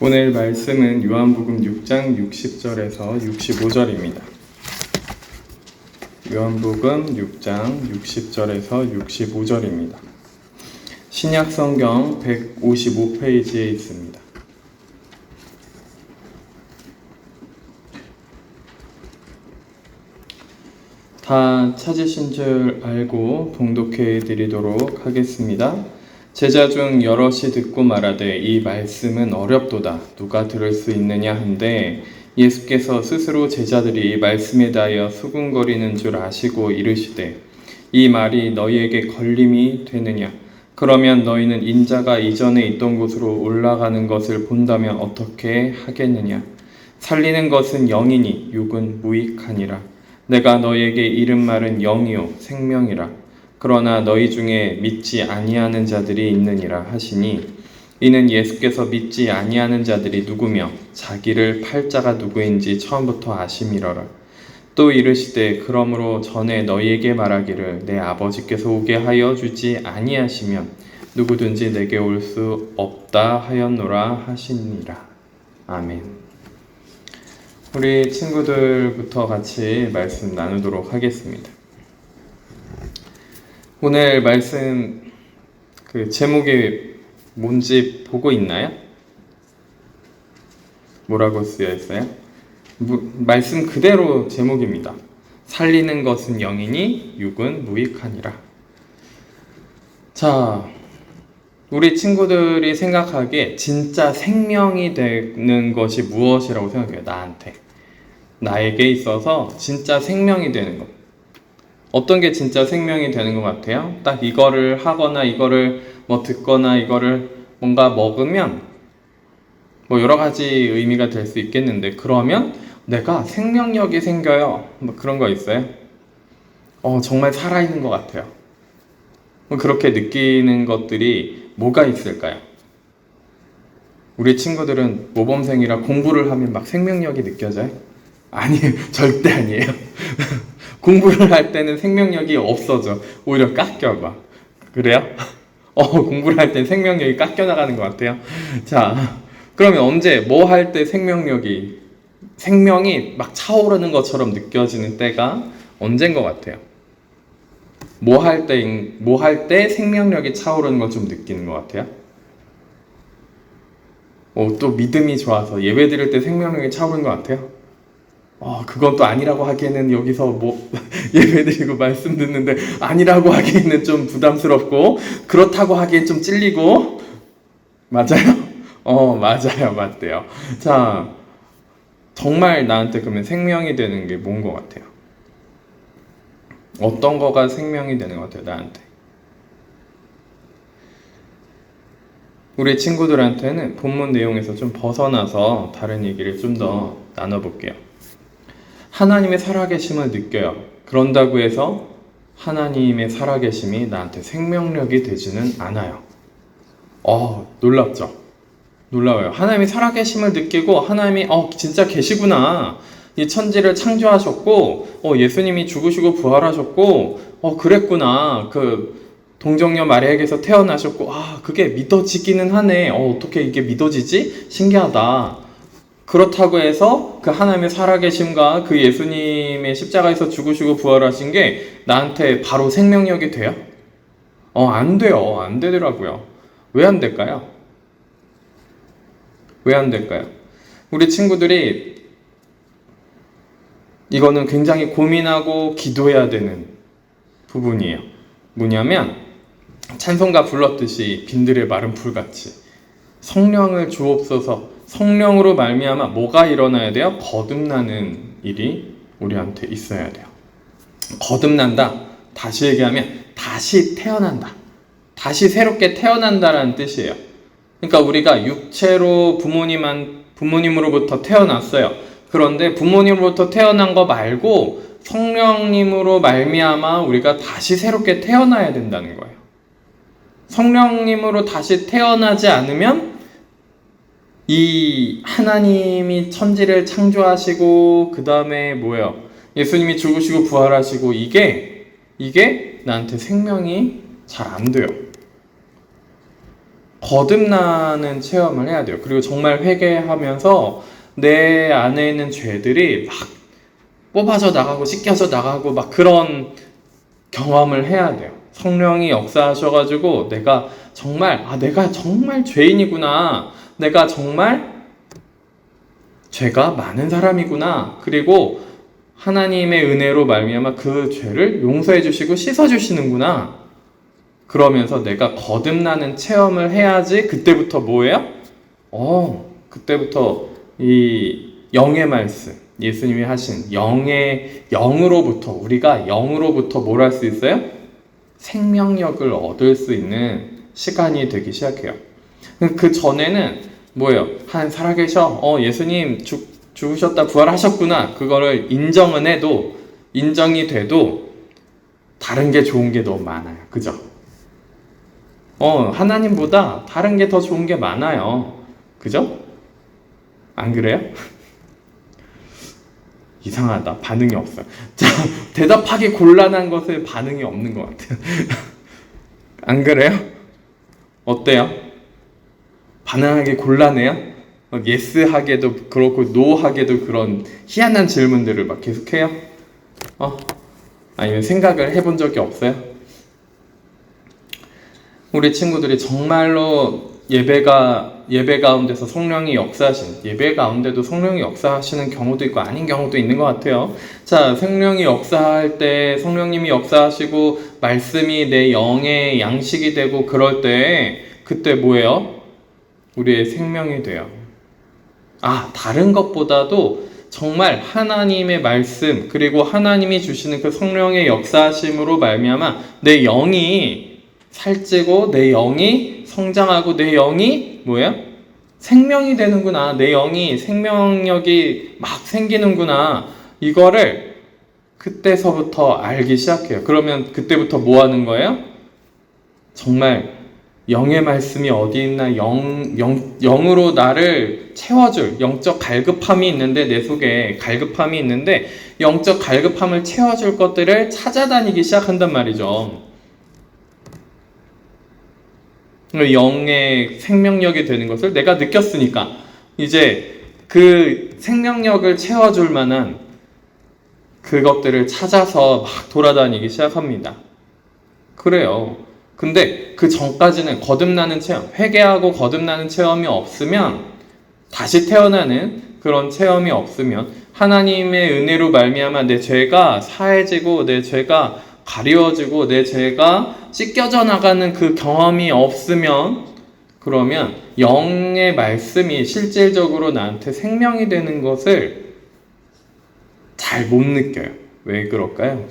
오늘 말씀은 요한복음 6장 60절에서 65절입니다. 요한복음 6장 60절에서 65절입니다. 신약성경 155페이지에 있습니다. 다 찾으신 줄 알고 봉독해 드리도록 하겠습니다. 제자 중 여럿이 듣고 말하되 이 말씀은 어렵도다 누가 들을 수 있느냐 한데 예수께서 스스로 제자들이 이 말씀에 대하여 수군거리는 줄 아시고 이르시되 이 말이 너희에게 걸림이 되느냐 그러면 너희는 인자가 이전에 있던 곳으로 올라가는 것을 본다면 어떻게 하겠느냐 살리는 것은 영이니 육은 무익하니라 내가 너희에게 이른 말은 영이요 생명이라 그러나 너희 중에 믿지 아니하는 자들이 있느니라 하시니 이는 예수께서 믿지 아니하는 자들이 누구며 자기를 팔 자가 누구인지 처음부터 아심이러라. 또 이르시되 그러므로 전에 너희에게 말하기를 내 아버지께서 오게 하여 주지 아니하시면 누구든지 내게 올 수 없다 하였노라 하시니라. 아멘. 우리 친구들부터 같이 말씀 나누도록 하겠습니다. 오늘 말씀 제목이 뭔지 보고 있나요? 뭐라고 쓰여 있어요? 말씀 그대로 제목입니다. 살리는 것은 영이니 육은 무익하니라. 자, 우리 친구들이 생각하기에 진짜 생명이 되는 것이 무엇이라고 생각해요? 나에게 있어서 진짜 생명이 되는 것. 어떤 게 진짜 생명이 되는 것 같아요? 딱 이거를 하거나 이거를 듣거나 이거를 뭔가 먹으면 여러 가지 의미가 될 수 있겠는데 그러면 내가 생명력이 생겨요. 그런 거 있어요? 정말 살아있는 것 같아요. 그렇게 느끼는 것들이 뭐가 있을까요? 우리 친구들은 모범생이라 공부를 하면 막 생명력이 느껴져요? 아니에요. 절대 아니에요. 공부를 할 때는 생명력이 없어져. 오히려 깎여가. 그래요? 공부를 할 때 생명력이 깎여나가는 것 같아요. 자, 그러면 언제 뭐 할 때 생명이 막 차오르는 것처럼 느껴지는 때가 언제인 것 같아요? 뭐 할 때 생명력이 차오르는 걸 좀 느끼는 것 같아요? 또 믿음이 좋아서 예배 드릴 때 생명력이 차오르는 것 같아요? 그건 또 아니라고 하기에는 여기서 예배 드리고 말씀 듣는데 아니라고 하기에는 좀 부담스럽고 그렇다고 하기엔 좀 찔리고 맞아요? 맞대요. 자, 정말 나한테 그러면 생명이 되는 게 뭔 것 같아요? 어떤 거가 생명이 되는 것 같아요, 나한테? 우리 친구들한테는 본문 내용에서 좀 벗어나서 다른 얘기를 좀 더 나눠볼게요. 하나님의 살아계심을 느껴요. 그런다고 해서 하나님의 살아계심이 나한테 생명력이 되지는 않아요. 놀랍죠? 놀라워요. 하나님이 살아계심을 느끼고 하나님이 진짜 계시구나. 이 천지를 창조하셨고 예수님이 죽으시고 부활하셨고 그랬구나. 동정녀 마리아에게서 태어나셨고 그게 믿어지기는 하네. 어떻게 이게 믿어지지? 신기하다. 그렇다고 해서 그 하나님의 살아계심과 그 예수님의 십자가에서 죽으시고 부활하신 게 나한테 바로 생명력이 돼요? 안 돼요. 안 되더라고요. 왜 안 될까요? 왜 안 될까요? 우리 친구들이 이거는 굉장히 고민하고 기도해야 되는 부분이에요. 뭐냐면 찬송가 불렀듯이 빈들의 마른 풀같이 성령을 주옵소서. 성령으로 말미암아 뭐가 일어나야 돼요? 거듭나는 일이 우리한테 있어야 돼요. 거듭난다. 다시 얘기하면 다시 태어난다. 다시 새롭게 태어난다라는 뜻이에요. 그러니까 우리가 육체로 부모님으로부터 태어났어요. 그런데 부모님으로부터 태어난 거 말고 성령님으로 말미암아 우리가 다시 새롭게 태어나야 된다는 거예요. 성령님으로 다시 태어나지 않으면 이 하나님이 천지를 창조하시고 그 다음에 예수님이 죽으시고 부활하시고 이게 나한테 생명이 잘 안 돼요. 거듭나는 체험을 해야 돼요. 그리고 정말 회개하면서 내 안에 있는 죄들이 막 뽑아져 나가고 씻겨져 나가고 막 그런 경험을 해야 돼요. 성령이 역사하셔가지고 내가 정말 죄인이구나. 내가 정말 죄가 많은 사람이구나. 그리고 하나님의 은혜로 말미암아 그 죄를 용서해 주시고 씻어 주시는구나. 그러면서 내가 거듭나는 체험을 해야지 그때부터 뭐예요? 그때부터 이 영의 말씀, 예수님이 하신 영으로부터 우리가 영으로부터 뭘 할 수 있어요? 생명력을 얻을 수 있는 시간이 되기 시작해요. 그 전에는 뭐예요? 살아계셔. 예수님 죽으셨다 부활하셨구나. 그거를 인정은 해도 인정이 돼도 다른 게 좋은 게 너무 많아요. 그죠? 하나님보다 다른 게 더 좋은 게 많아요. 그죠? 안 그래요? 이상하다. 반응이 없어요. 자, 대답하기 곤란한 것에 반응이 없는 것 같아요. 안 그래요? 어때요? 반응하기 곤란해요? 예스 하게도 그렇고 노 하게도 그런 희한한 질문들을 막 계속해요? 아니면 생각을 해본 적이 없어요? 우리 친구들이 정말로 예배 가운데서 성령이 역사하신, 예배 가운데도 성령이 역사하시는 경우도 있고 아닌 경우도 있는 것 같아요. 자, 성령이 역사할 때 성령님이 역사하시고 말씀이 내 영의 양식이 되고 그럴 때 그때 뭐예요? 우리의 생명이 돼요. 다른 것보다도 정말 하나님의 말씀 그리고 하나님이 주시는 그 성령의 역사하심으로 말미암아 내 영이 살찌고 내 영이 성장하고 내 영이 뭐예요? 생명이 되는구나. 내 영이 생명력이 막 생기는구나. 이거를 그때서부터 알기 시작해요. 그러면 그때부터 뭐 하는 거예요? 정말 영의 말씀이 어디 있나 영으로 나를 채워줄 영적 갈급함이 있는데 내 속에 갈급함이 있는데 영적 갈급함을 채워줄 것들을 찾아다니기 시작한단 말이죠. 영의 생명력이 되는 것을 내가 느꼈으니까 이제 그 생명력을 채워줄 만한 그것들을 찾아서 막 돌아다니기 시작합니다. 그래요. 근데 그 전까지는 거듭나는 체험, 회개하고 거듭나는 체험이 없으면, 다시 태어나는 그런 체험이 없으면, 하나님의 은혜로 말미암아 내 죄가 사해지고 내 죄가 가리워지고 내 죄가 씻겨져 나가는 그 경험이 없으면, 그러면 영의 말씀이 실질적으로 나한테 생명이 되는 것을 잘 못 느껴요. 왜 그럴까요?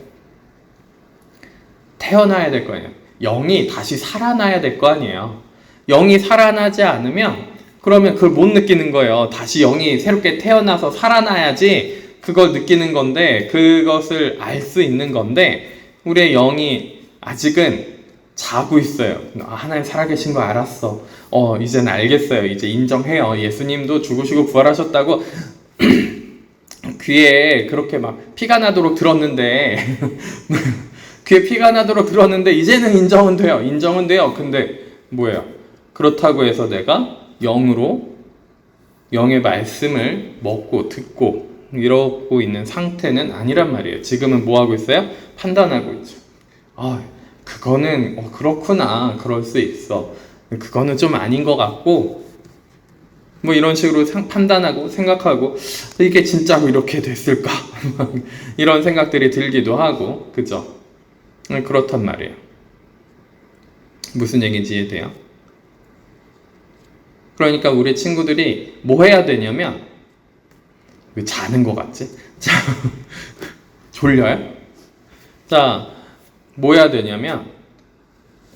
태어나야 될 거 아니에요. 영이 다시 살아나야 될 거 아니에요. 영이 살아나지 않으면 그러면 그걸 못 느끼는 거예요. 다시 영이 새롭게 태어나서 살아나야지 그걸 느끼는 건데, 그것을 알 수 있는 건데, 우리의 영이 아직은 자고 있어요. 하나님 살아계신 거 알았어. 이제는 알겠어요. 이제 인정해요. 예수님도 죽으시고 부활하셨다고 귀에 그렇게 막 피가 나도록 들었는데 귀에 피가 나도록 들었는데 이제는 인정은 돼요. 근데 뭐예요? 그렇다고 해서 내가 영으로 영의 말씀을 먹고 듣고 이러고 있는 상태는 아니란 말이에요. 지금은 뭐 하고 있어요? 판단하고 있죠. 그거는 그렇구나, 그럴 수 있어. 그거는 좀 아닌 것 같고, 뭐 이런 식으로 판단하고 생각하고, 이게 진짜로 이렇게 됐을까? 이런 생각들이 들기도 하고, 그죠? 그렇단 말이에요. 무슨 얘기인지 이해돼요? 그러니까 우리 친구들이 뭐 해야 되냐면, 왜 자는 것 같지? 자, 졸려요? 자, 뭐 해야 되냐면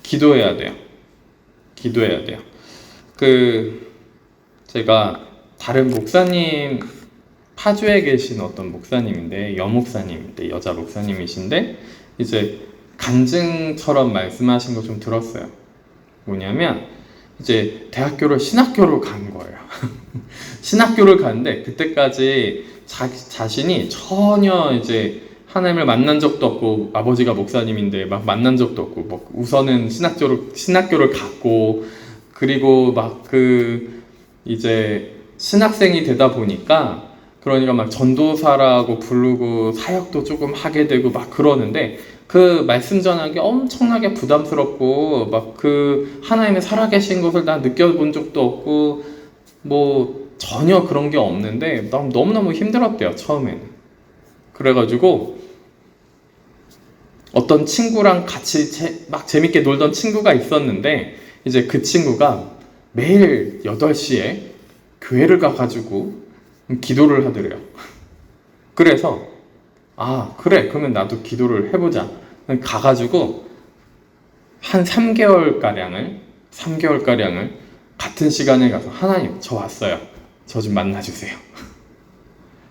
기도해야 돼요. 제가 다른 목사님, 파주에 계신 어떤 목사님인데, 여목사님인데, 여자 목사님이신데, 이제 간증처럼 말씀하신 거 좀 들었어요. 뭐냐면 이제 대학교를 신학교로 간 거예요. 신학교를 갔는데 그때까지 자신이 전혀 이제 하나님을 만난 적도 없고, 아버지가 목사님인데 막 만난 적도 없고, 뭐 우선은 신학교를 갔고, 그리고 막 이제 신학생이 되다 보니까 그러니까 막 전도사라고 부르고 사역도 조금 하게 되고 막 그러는데 그 말씀 전하기 엄청나게 부담스럽고 막 하나님의 살아계신 것을 난 느껴본 적도 없고 뭐 전혀 그런 게 없는데 너무너무 힘들었대요, 처음에는. 그래가지고 어떤 친구랑 같이 막 재밌게 놀던 친구가 있었는데 이제 그 친구가 매일 8시에 교회를 가가지고 기도를 하더래요. 그래서 그래, 그러면 나도 기도를 해보자. 가가지고 한 3개월가량을 같은 시간에 가서 하나님, 저 왔어요. 저 좀 만나주세요.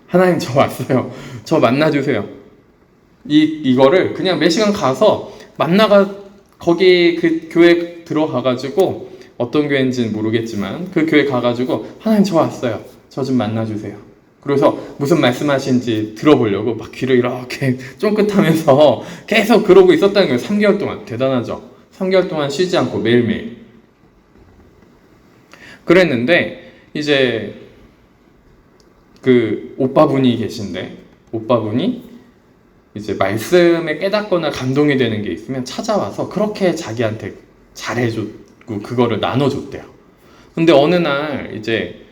하나님, 저 왔어요. 저 만나주세요. 이거를 그냥 몇 시간 가서 거기 그 교회 들어가가지고 어떤 교회인지는 모르겠지만 그 교회 가가지고 하나님, 저 왔어요. 저 좀 만나주세요. 그래서 무슨 말씀하신지 들어보려고 막 귀를 이렇게 쫑긋하면서 계속 그러고 있었다는 거예요. 3개월 동안. 대단하죠? 3개월 동안 쉬지 않고 매일매일. 그랬는데 이제 그 오빠분이 계신데 오빠분이 이제 말씀에 깨닫거나 감동이 되는 게 있으면 찾아와서 그렇게 자기한테 잘해줬고 그거를 나눠줬대요. 근데 어느 날 이제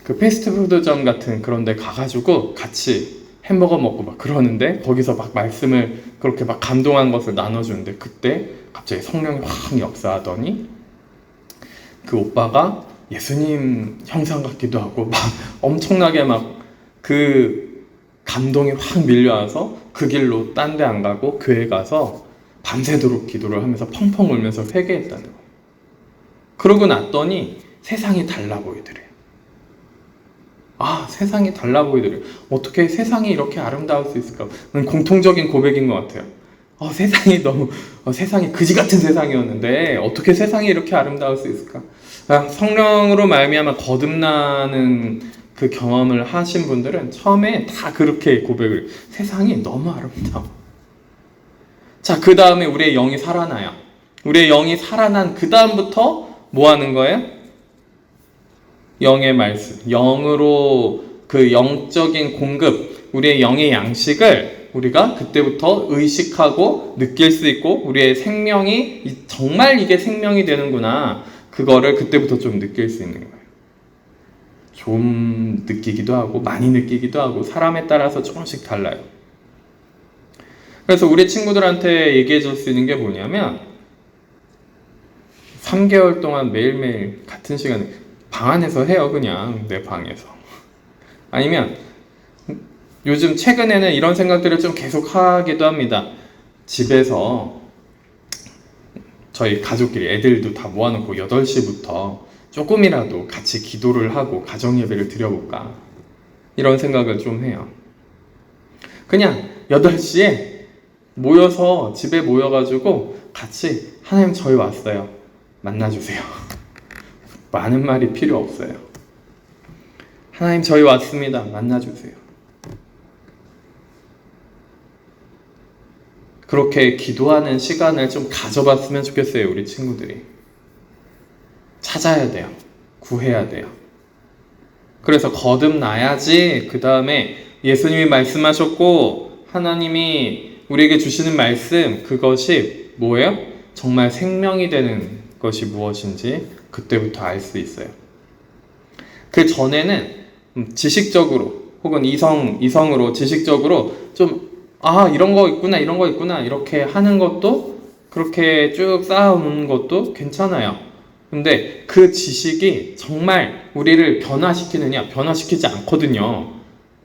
그 패스트푸드점 같은 그런 데 가가지고 같이 햄버거 먹고 막 그러는데 거기서 막 말씀을 그렇게 막 감동한 것을 나눠주는데 그때 갑자기 성령이 확 역사하더니 그 오빠가 예수님 형상 같기도 하고 막 엄청나게 막 그 감동이 확 밀려와서 그 길로 딴 데 안 가고 교회 가서 밤새도록 기도를 하면서 펑펑 울면서 회개했다는 거예요. 그러고 났더니 세상이 달라 보이더래요. 세상이 달라 보이더래요. 어떻게 세상이 이렇게 아름다울 수 있을까? 공통적인 고백인 것 같아요. 세상이 그지 같은 세상이었는데 어떻게 세상이 이렇게 아름다울 수 있을까? 성령으로 말미암아 거듭나는 그 경험을 하신 분들은 처음에 다 그렇게 고백을, 세상이 너무 아름다워. 자, 그 다음에 우리의 영이 살아나요. 우리의 영이 살아난 그 다음부터 뭐 하는 거예요? 영의 말씀, 영으로 그 영적인 공급, 우리의 영의 양식을 우리가 그때부터 의식하고 느낄 수 있고 우리의 생명이 정말 이게 생명이 되는구나, 그거를 그때부터 좀 느낄 수 있는 거예요. 좀 느끼기도 하고 많이 느끼기도 하고 사람에 따라서 조금씩 달라요. 그래서 우리 친구들한테 얘기해 줄 수 있는 게 뭐냐면 3개월 동안 매일매일 같은 시간에 방 안에서 해요. 그냥 내 방에서. 아니면 요즘 최근에는 이런 생각들을 좀 계속 하기도 합니다. 집에서 저희 가족끼리 애들도 다 모아놓고 8시부터 조금이라도 같이 기도를 하고 가정예배를 드려볼까, 이런 생각을 좀 해요. 그냥 8시에 모여서 집에 모여가지고 같이 하나님, 저희 왔어요. 만나주세요. 많은 말이 필요 없어요. 하나님, 저희 왔습니다. 만나주세요. 그렇게 기도하는 시간을 좀 가져봤으면 좋겠어요. 우리 친구들이. 찾아야 돼요. 구해야 돼요. 그래서 거듭나야지 그 다음에 예수님이 말씀하셨고 하나님이 우리에게 주시는 말씀, 그것이 뭐예요? 정말 생명이 되는 것이 무엇인지 그때부터 알 수 있어요. 그 전에는 지식적으로 혹은 이성으로 지식적으로 좀 이런 거 있구나 이렇게 하는 것도, 그렇게 쭉 쌓아오는 것도 괜찮아요. 근데 그 지식이 정말 우리를 변화시키느냐? 변화시키지 않거든요.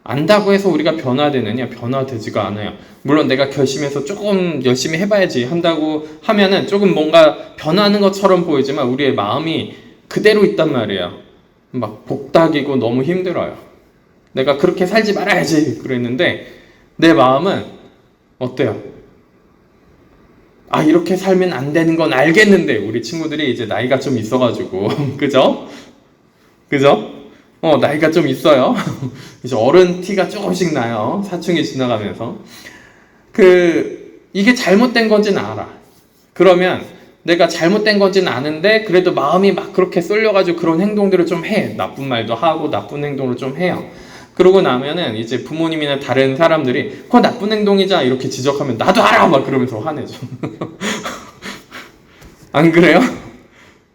안다고 해서 우리가 변화되느냐? 변화되지가 않아요. 물론 내가 결심해서 조금 열심히 해봐야지 한다고 하면은 조금 뭔가 변하는 것처럼 보이지만 우리의 마음이 그대로 있단 말이에요. 막 복닥이고 너무 힘들어요. 내가 그렇게 살지 말아야지 그랬는데 내 마음은 어때요? 이렇게 살면 안 되는 건 알겠는데, 우리 친구들이 이제 나이가 좀 있어가지고 그죠? 나이가 좀 있어요. 이제 어른 티가 조금씩 나요. 사춘기 지나가면서. 이게 잘못된 건지는 알아. 그러면 내가 잘못된 건지는 아는데 그래도 마음이 막 그렇게 쏠려가지고 그런 행동들을 좀 해. 나쁜 말도 하고 나쁜 행동을 좀 해요. 그러고 나면은 이제 부모님이나 다른 사람들이 그거 나쁜 행동이잖아 이렇게 지적하면 나도 알아 막 그러면서 화내죠. 안 그래요?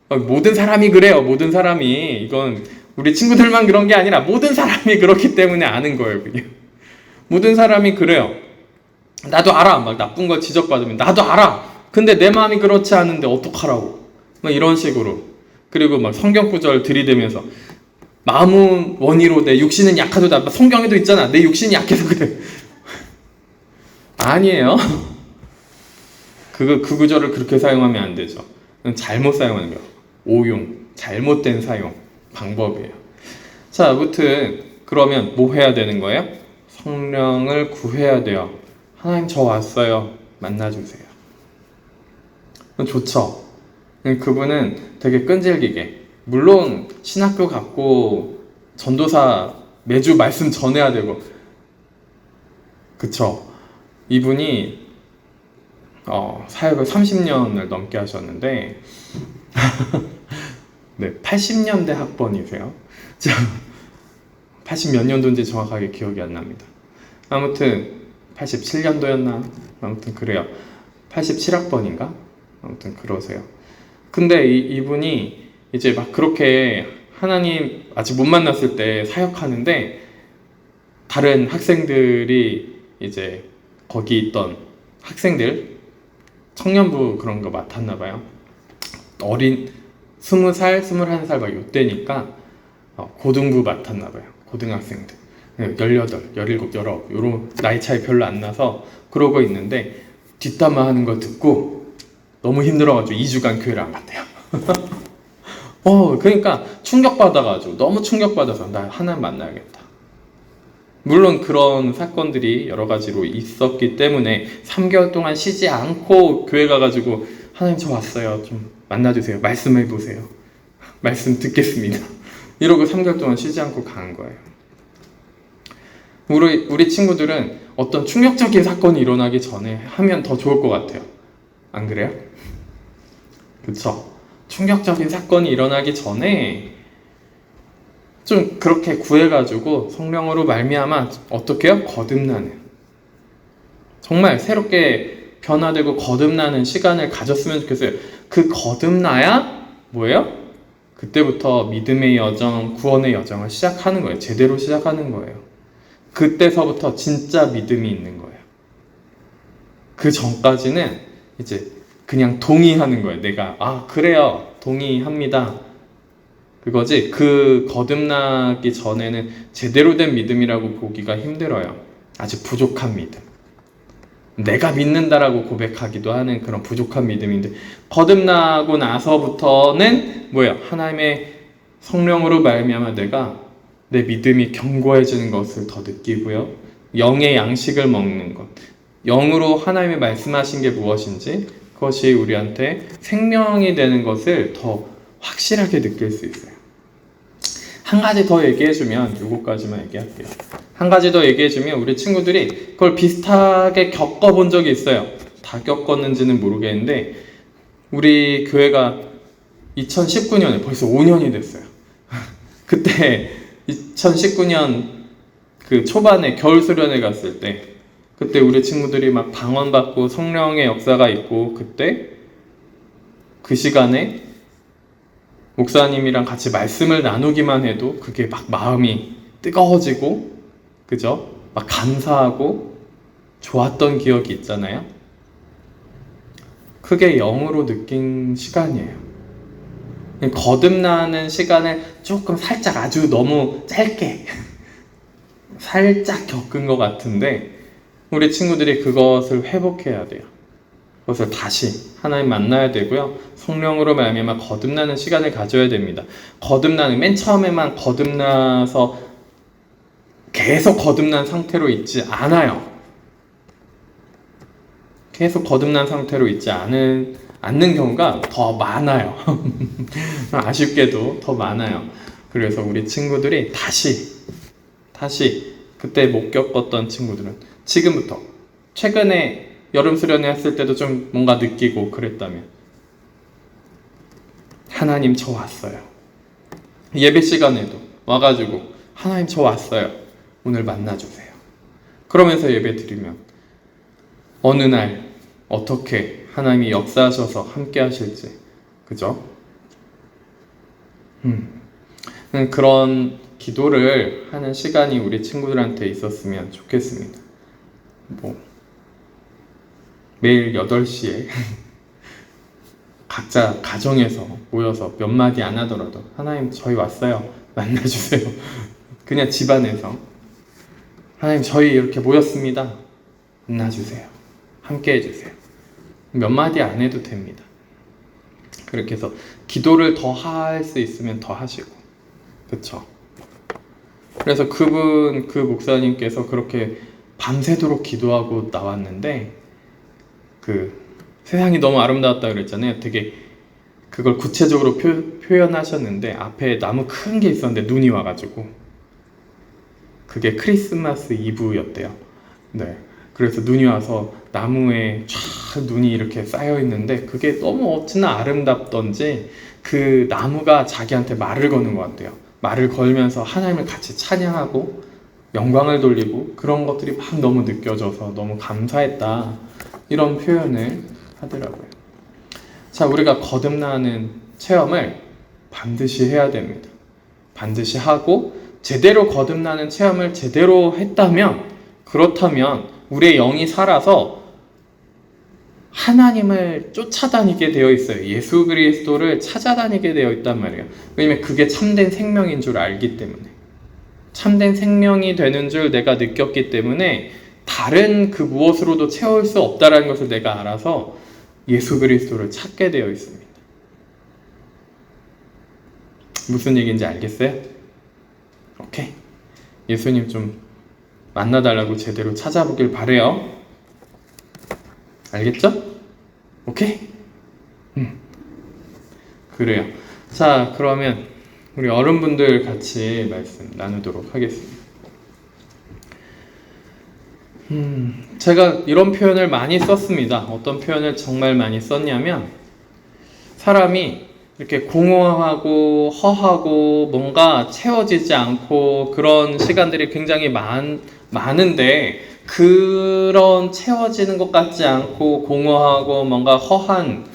모든 사람이 그래요. 모든 사람이. 이건 우리 친구들만 그런 게 아니라 모든 사람이 그렇기 때문에 아는 거예요. 그냥 모든 사람이 그래요. 나도 알아. 막 나쁜 거 지적받으면 나도 알아. 근데 내 마음이 그렇지 않은데 어떡하라고. 막 이런 식으로. 그리고 막 성경 구절 들이대면서 마음은 원이로 내 육신은 약하도다. 성경에도 있잖아. 내 육신이 약해서 그래. 아니에요. 그 구절을 그렇게 사용하면 안 되죠. 잘못 사용하는 거예요. 오용, 잘못된 사용 방법이에요. 자, 아무튼 그러면 뭐 해야 되는 거예요? 성령을 구해야 돼요. 하나님 저 왔어요. 만나주세요. 좋죠. 그분은 되게 끈질기게 물론 신학교 갔고 전도사 매주 말씀 전해야 되고 그쵸. 이분이 사역을 30년을 넘게 하셨는데 네, 80년대 학번이세요. 80 몇 년도인지 정확하게 기억이 안 납니다. 아무튼 87년도였나? 아무튼 그래요. 87학번인가? 아무튼 그러세요. 근데 이분이 이제 막 그렇게 하나님 아직 못 만났을 때 사역하는데 다른 학생들이 이제 거기 있던 학생들 청년부 그런 거 맡았나 봐요. 어린 20살, 21살 막 요때니까 고등부 맡았나 봐요. 고등학생들 18, 17, 19 요런 나이 차이 별로 안 나서 그러고 있는데 뒷담화 하는 거 듣고 너무 힘들어가지고 2주간 교회를 안 갔대요. 그러니까 충격받아가지고 너무 충격받아서 나 하나님 만나야겠다. 물론 그런 사건들이 여러 가지로 있었기 때문에 3개월 동안 쉬지 않고 교회 가가지고 하나님 저 왔어요. 좀 만나주세요. 말씀해보세요. 말씀 듣겠습니다. 이러고 3개월 동안 쉬지 않고 간 거예요. 우리 친구들은 어떤 충격적인 사건이 일어나기 전에 하면 더 좋을 것 같아요. 안 그래요? 그쵸? 충격적인 사건이 일어나기 전에 좀 그렇게 구해가지고 성령으로 말미암아 어떻게 해요? 거듭나는 정말 새롭게 변화되고 거듭나는 시간을 가졌으면 좋겠어요. 그 거듭나야 뭐예요? 그때부터 믿음의 여정, 구원의 여정을 시작하는 거예요. 제대로 시작하는 거예요. 그때서부터 진짜 믿음이 있는 거예요. 그 전까지는 이제 그냥 동의하는 거예요. 내가 그래요. 동의합니다. 그거지. 그 거듭나기 전에는 제대로 된 믿음이라고 보기가 힘들어요. 아직 부족한 믿음. 내가 믿는다라고 고백하기도 하는 그런 부족한 믿음인데 거듭나고 나서부터는 뭐예요? 하나님의 성령으로 말미암아 내가 내 믿음이 견고해지는 것을 더 느끼고요. 영의 양식을 먹는 것. 영으로 하나님이 말씀하신 게 무엇인지 그것이 우리한테 생명이 되는 것을 더 확실하게 느낄 수 있어요. 한 가지 더 얘기해주면 요거까지만 얘기할게요. 한 가지 더 얘기해주면 우리 친구들이 그걸 비슷하게 겪어본 적이 있어요. 다 겪었는지는 모르겠는데 우리 교회가 2019년에 벌써 5년이 됐어요. 그때 2019년 그 초반에 겨울 수련회 갔을 때 그때 우리 친구들이 막 방언받고 성령의 역사가 있고 그때 그 시간에 목사님이랑 같이 말씀을 나누기만 해도 그게 막 마음이 뜨거워지고 그죠? 막 감사하고 좋았던 기억이 있잖아요. 그게 영으로 느낀 시간이에요. 거듭나는 시간을 조금 살짝 아주 너무 짧게 살짝 겪은 것 같은데 우리 친구들이 그것을 회복해야 돼요. 그것을 다시 하나님 만나야 되고요. 성령으로 말미암아 거듭나는 시간을 가져야 됩니다. 거듭나는 맨 처음에만 거듭나서 계속 거듭난 상태로 있지 않아요. 계속 거듭난 상태로 있지 않는 경우가 더 많아요. 아쉽게도 더 많아요. 그래서 우리 친구들이 다시 그때 못 겪었던 친구들은 지금부터 최근에 여름 수련회 했을 때도 좀 뭔가 느끼고 그랬다면 하나님 저 왔어요. 예배 시간에도 와가지고 하나님 저 왔어요. 오늘 만나주세요. 그러면서 예배 드리면 어느 날 어떻게 하나님이 역사하셔서 함께 하실지, 그죠? 그런 기도를 하는 시간이 우리 친구들한테 있었으면 좋겠습니다. 매일 8시에 각자 가정에서 모여서 몇 마디 안 하더라도 하나님 저희 왔어요. 만나주세요. 그냥 집안에서 하나님 저희 이렇게 모였습니다. 만나주세요. 함께 해주세요. 몇 마디 안 해도 됩니다. 그렇게 해서 기도를 더 할 수 있으면 더 하시고, 그쵸? 그래서 그 목사님께서 그렇게 밤새도록 기도하고 나왔는데, 세상이 너무 아름다웠다 그랬잖아요. 되게 그걸 구체적으로 표현하셨는데, 앞에 나무 큰 게 있었는데 눈이 와가지고, 그게 크리스마스 이브였대요. 네. 그래서 눈이 와서 나무에 쫙 눈이 이렇게 쌓여 있는데, 그게 너무 어찌나 아름답던지 그 나무가 자기한테 말을 거는 것 같아요. 말을 걸면서 하나님을 같이 찬양하고 영광을 돌리고, 그런 것들이 막 너무 느껴져서 너무 감사했다, 이런 표현을 하더라고요. 자, 우리가 거듭나는 체험을 반드시 해야 됩니다. 반드시 하고, 제대로 거듭나는 체험을 제대로 했다면, 그렇다면 우리의 영이 살아서 하나님을 쫓아다니게 되어 있어요. 예수 그리스도를 찾아다니게 되어 있단 말이에요. 왜냐면 그게 참된 생명인 줄 알기 때문에, 참된 생명이 되는 줄 내가 느꼈기 때문에 다른 그 무엇으로도 채울 수 없다는 것을 내가 알아서 예수 그리스도를 찾게 되어 있습니다. 무슨 얘기인지 알겠어요? 오케이. 예수님 좀 만나달라고 제대로 찾아보길 바래요. 알겠죠? 오케이? 그래요. 자, 그러면 우리 어른분들 같이 말씀 나누도록 하겠습니다. 제가 이런 표현을 많이 썼습니다. 어떤 표현을 정말 많이 썼냐면, 사람이 이렇게 공허하고 허하고 뭔가 채워지지 않고 그런 시간들이 굉장히 많은데, 그런 채워지는 것 같지 않고 공허하고 뭔가 허한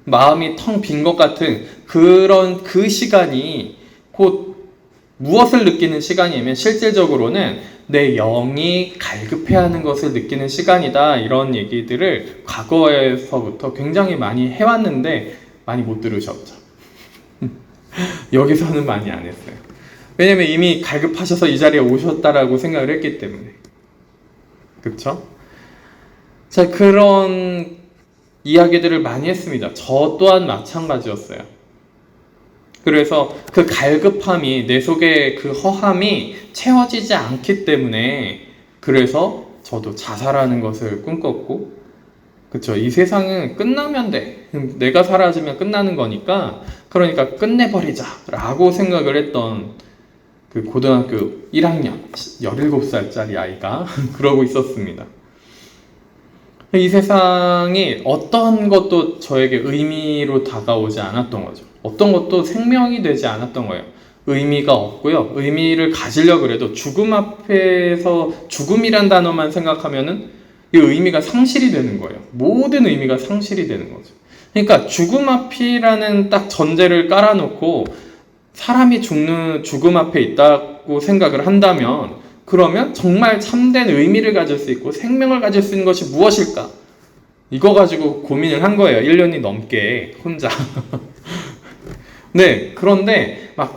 마음이 텅 빈 것 같은 그런 그 시간이 곧 무엇을 느끼는 시간이냐면, 실질적으로는 내 영이 갈급해하는 것을 느끼는 시간이다, 이런 얘기들을 과거에서부터 굉장히 많이 해왔는데 많이 못 들으셨죠? 여기서는 많이 안 했어요. 왜냐면 이미 갈급하셔서 이 자리에 오셨다라고 생각을 했기 때문에. 그쵸? 자, 그런 이야기들을 많이 했습니다. 저 또한 마찬가지였어요. 그래서 그 갈급함이, 내 속에 그 허함이 채워지지 않기 때문에, 그래서 저도 자살하는 것을 꿈꿨고, 그쵸? 이 세상은 끝나면 돼. 내가 사라지면 끝나는 거니까, 그러니까 끝내버리자 라고 생각을 했던 그 고등학교 1학년 17살짜리 아이가 그러고 있었습니다. 이 세상이 어떤 것도 저에게 의미로 다가오지 않았던 거죠. 어떤 것도 생명이 되지 않았던 거예요. 의미가 없고요. 의미를 가지려고 해도 죽음 앞에서 죽음이란 단어만 생각하면은 이 의미가 상실이 되는 거예요. 모든 의미가 상실이 되는 거죠. 그러니까 죽음 앞이라는 딱 전제를 깔아놓고 사람이 죽음 앞에 있다고 생각을 한다면, 그러면 정말 참된 의미를 가질 수 있고 생명을 가질 수 있는 것이 무엇일까? 이거 가지고 고민을 한 거예요. 1년이 넘게 혼자. 네, 그런데 막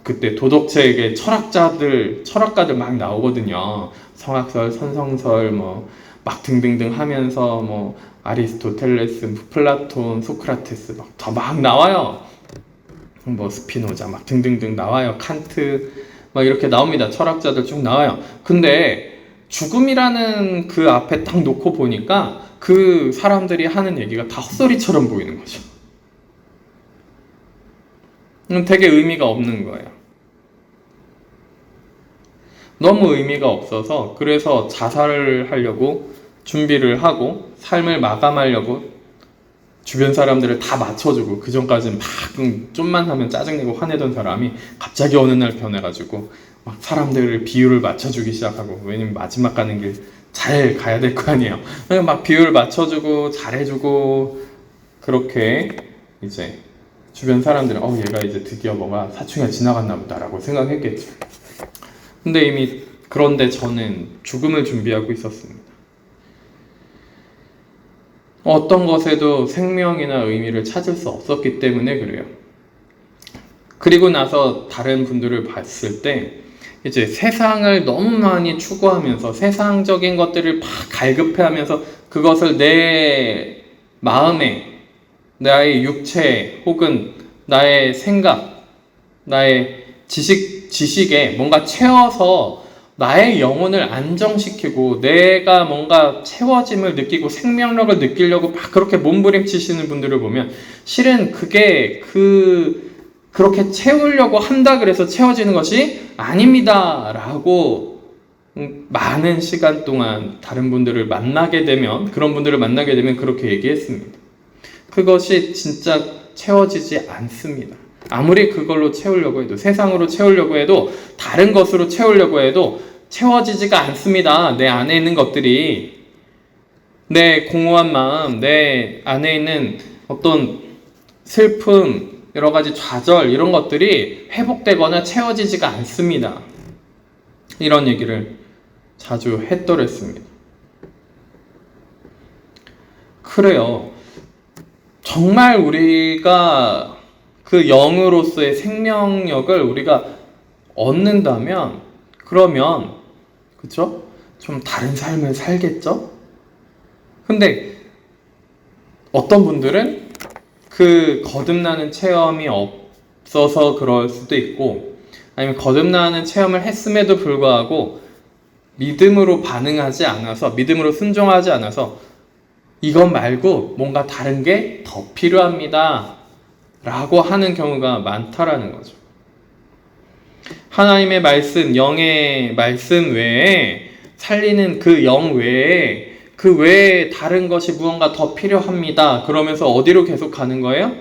그때 도덕책에 철학가들 막 나오거든요. 성악설, 선성설, 막 등등등 하면서 아리스토텔레스, 플라톤, 소크라테스 막 나와요. 스피노자 막 등등등 나와요. 칸트 막 이렇게 나옵니다. 철학자들 쭉 나와요. 근데 죽음이라는 그 앞에 딱 놓고 보니까 그 사람들이 하는 얘기가 다 헛소리처럼 보이는 거죠. 되게 의미가 없는 거예요. 너무 의미가 없어서, 그래서 자살을 하려고 준비를 하고 삶을 마감하려고 주변 사람들을 다 맞춰주고, 그 전까지는 막 좀만 하면 짜증내고 화내던 사람이 갑자기 어느 날 변해가지고 막 사람들을 비율을 맞춰주기 시작하고, 왜냐면 마지막 가는 길 잘 가야 될 거 아니에요. 그러니까 막 비율 맞춰주고 잘해주고, 그렇게 이제 주변 사람들은 얘가 이제 드디어 뭐가 사춘기가 지나갔나 보다라고 생각했겠죠. 근데 이미 그런데 저는 죽음을 준비하고 있었습니다. 어떤 것에도 생명이나 의미를 찾을 수 없었기 때문에 그래요. 그리고 나서 다른 분들을 봤을 때 이제 세상을 너무 많이 추구하면서 세상적인 것들을 막 갈급해하면서 그것을 내 마음에, 나의 육체 혹은 나의 생각, 나의 지식에 뭔가 채워서 나의 영혼을 안정시키고 내가 뭔가 채워짐을 느끼고 생명력을 느끼려고 막 그렇게 몸부림치시는 분들을 보면 실은 그게 그렇게 채우려고 한다 그래서 채워지는 것이 아닙니다 라고 많은 시간 동안 다른 분들을 만나게 되면, 그런 분들을 만나게 되면 그렇게 얘기했습니다. 그것이 진짜 채워지지 않습니다. 아무리 그걸로 채우려고 해도, 세상으로 채우려고 해도, 다른 것으로 채우려고 해도 채워지지가 않습니다. 내 안에 있는 것들이, 내 공허한 마음, 내 안에 있는 어떤 슬픔, 여러 가지 좌절, 이런 것들이 회복되거나 채워지지가 않습니다. 이런 얘기를 자주 했더랬습니다. 그래요. 정말 우리가 그 영으로서의 생명력을 우리가 얻는다면, 그러면 그쵸? 좀 다른 삶을 살겠죠? 근데 어떤 분들은 그 거듭나는 체험이 없어서 그럴 수도 있고, 아니면 거듭나는 체험을 했음에도 불구하고 믿음으로 반응하지 않아서, 믿음으로 순종하지 않아서 이것 말고 뭔가 다른 게 더 필요합니다 라고 하는 경우가 많다라는 거죠. 하나님의 말씀, 영의 말씀 외에, 살리는 그 영 외에, 그 외에 다른 것이 무언가 더 필요합니다. 그러면서 어디로 계속 가는 거예요?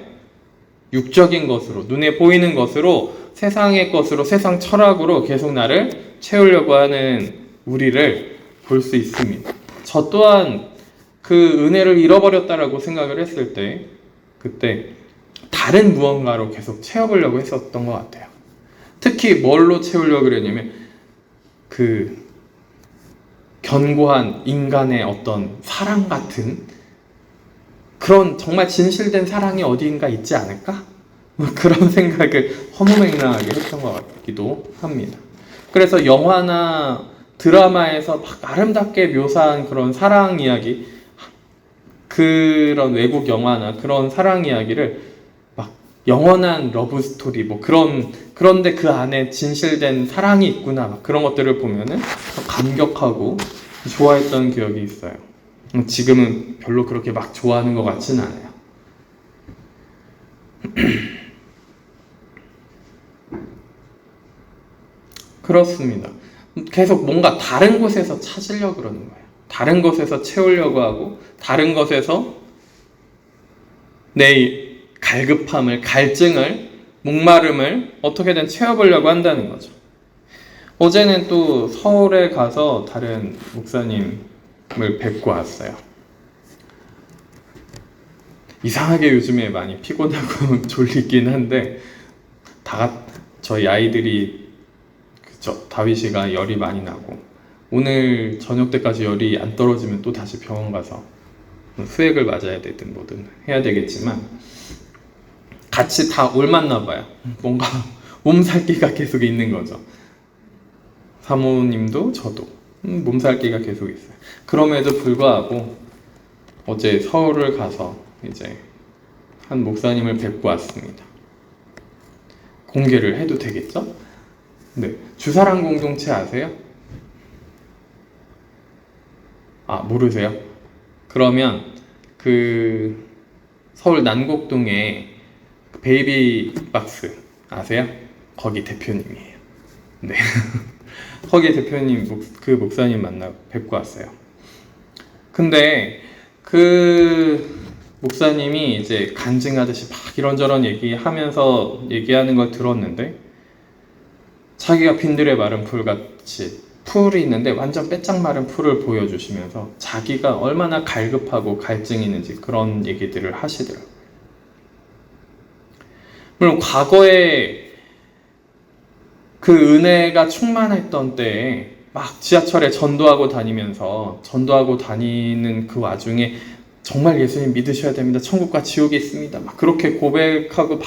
육적인 것으로, 눈에 보이는 것으로, 세상의 것으로, 세상 철학으로 계속 나를 채우려고 하는 우리를 볼 수 있습니다. 저 또한 그 은혜를 잃어버렸다라고 생각을 했을 때, 그때 다른 무언가로 계속 채워보려고 했었던 것 같아요. 특히 뭘로 채우려고 그랬냐면 그 견고한 인간의 어떤 사랑 같은 그런 정말 진실된 사랑이 어디인가 있지 않을까? 그런 생각을 허무맹랑하게 했던 것 같기도 합니다. 그래서 영화나 드라마에서 막 아름답게 묘사한 그런 사랑 이야기, 그런 외국 영화나 그런 사랑 이야기를 막 영원한 러브 스토리 그런데 그 안에 진실된 사랑이 있구나, 막 그런 것들을 보면은 감격하고 좋아했던 기억이 있어요. 지금은 별로 그렇게 막 좋아하는 것 같진 않아요. 그렇습니다. 계속 뭔가 다른 곳에서 찾으려고 그러는 거예요. 다른 곳에서 채우려고 하고, 다른 곳에서 내 갈급함을, 갈증을, 목마름을 어떻게든 채워보려고 한다는 거죠. 어제는 또 서울에 가서 다른 목사님을 뵙고 왔어요. 이상하게 요즘에 많이 피곤하고 졸리긴 한데, 저희 아이들이, 그쵸, 다윗이가 열이 많이 나고, 오늘 저녁 때까지 열이 안 떨어지면 또 다시 병원 가서 수액을 맞아야 되든 뭐든 해야 되겠지만, 같이 다 옮았나 봐요. 뭔가 몸살기가 계속 있는 거죠. 사모님도 저도 몸살기가 계속 있어요. 그럼에도 불구하고 어제 서울을 가서 이제 한 목사님을 뵙고 왔습니다. 공개를 해도 되겠죠? 네, 주사랑 공동체 아세요? 아, 모르세요? 그러면 그 서울 난곡동에 베이비 박스 아세요? 거기 대표님이에요. 네. 거기 대표님, 그 목사님 만나 뵙고 왔어요. 근데 그 목사님이 이제 간증하듯이 막 이런저런 얘기하면서 얘기하는 걸 들었는데, 자기가 빈들에 마른 풀같이 풀이 있는데 완전 빼짝 마른 풀을 보여주시면서 자기가 얼마나 갈급하고 갈증이 있는지 그런 얘기들을 하시더라고요. 물론 과거에 그 은혜가 충만했던 때에 막 지하철에 전도하고 다니는 그 와중에 정말 예수님 믿으셔야 됩니다. 천국과 지옥이 있습니다. 막 그렇게 고백하고 막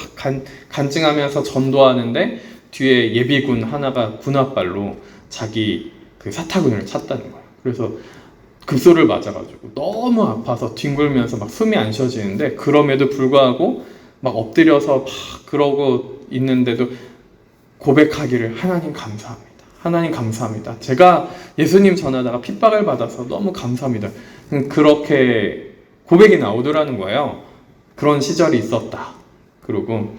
간증하면서 전도하는데 뒤에 예비군 하나가 군홧발로 자기 그 사타구니를 찼다는 거야. 그래서 급소를 맞아가지고 너무 아파서 뒹굴면서 막 숨이 안 쉬어지는데, 그럼에도 불구하고 막 엎드려서 막 그러고 있는데도 고백하기를, 하나님 감사합니다. 하나님 감사합니다. 제가 예수님 전하다가 핍박을 받아서 너무 감사합니다. 그렇게 고백이 나오더라는 거예요. 그런 시절이 있었다. 그리고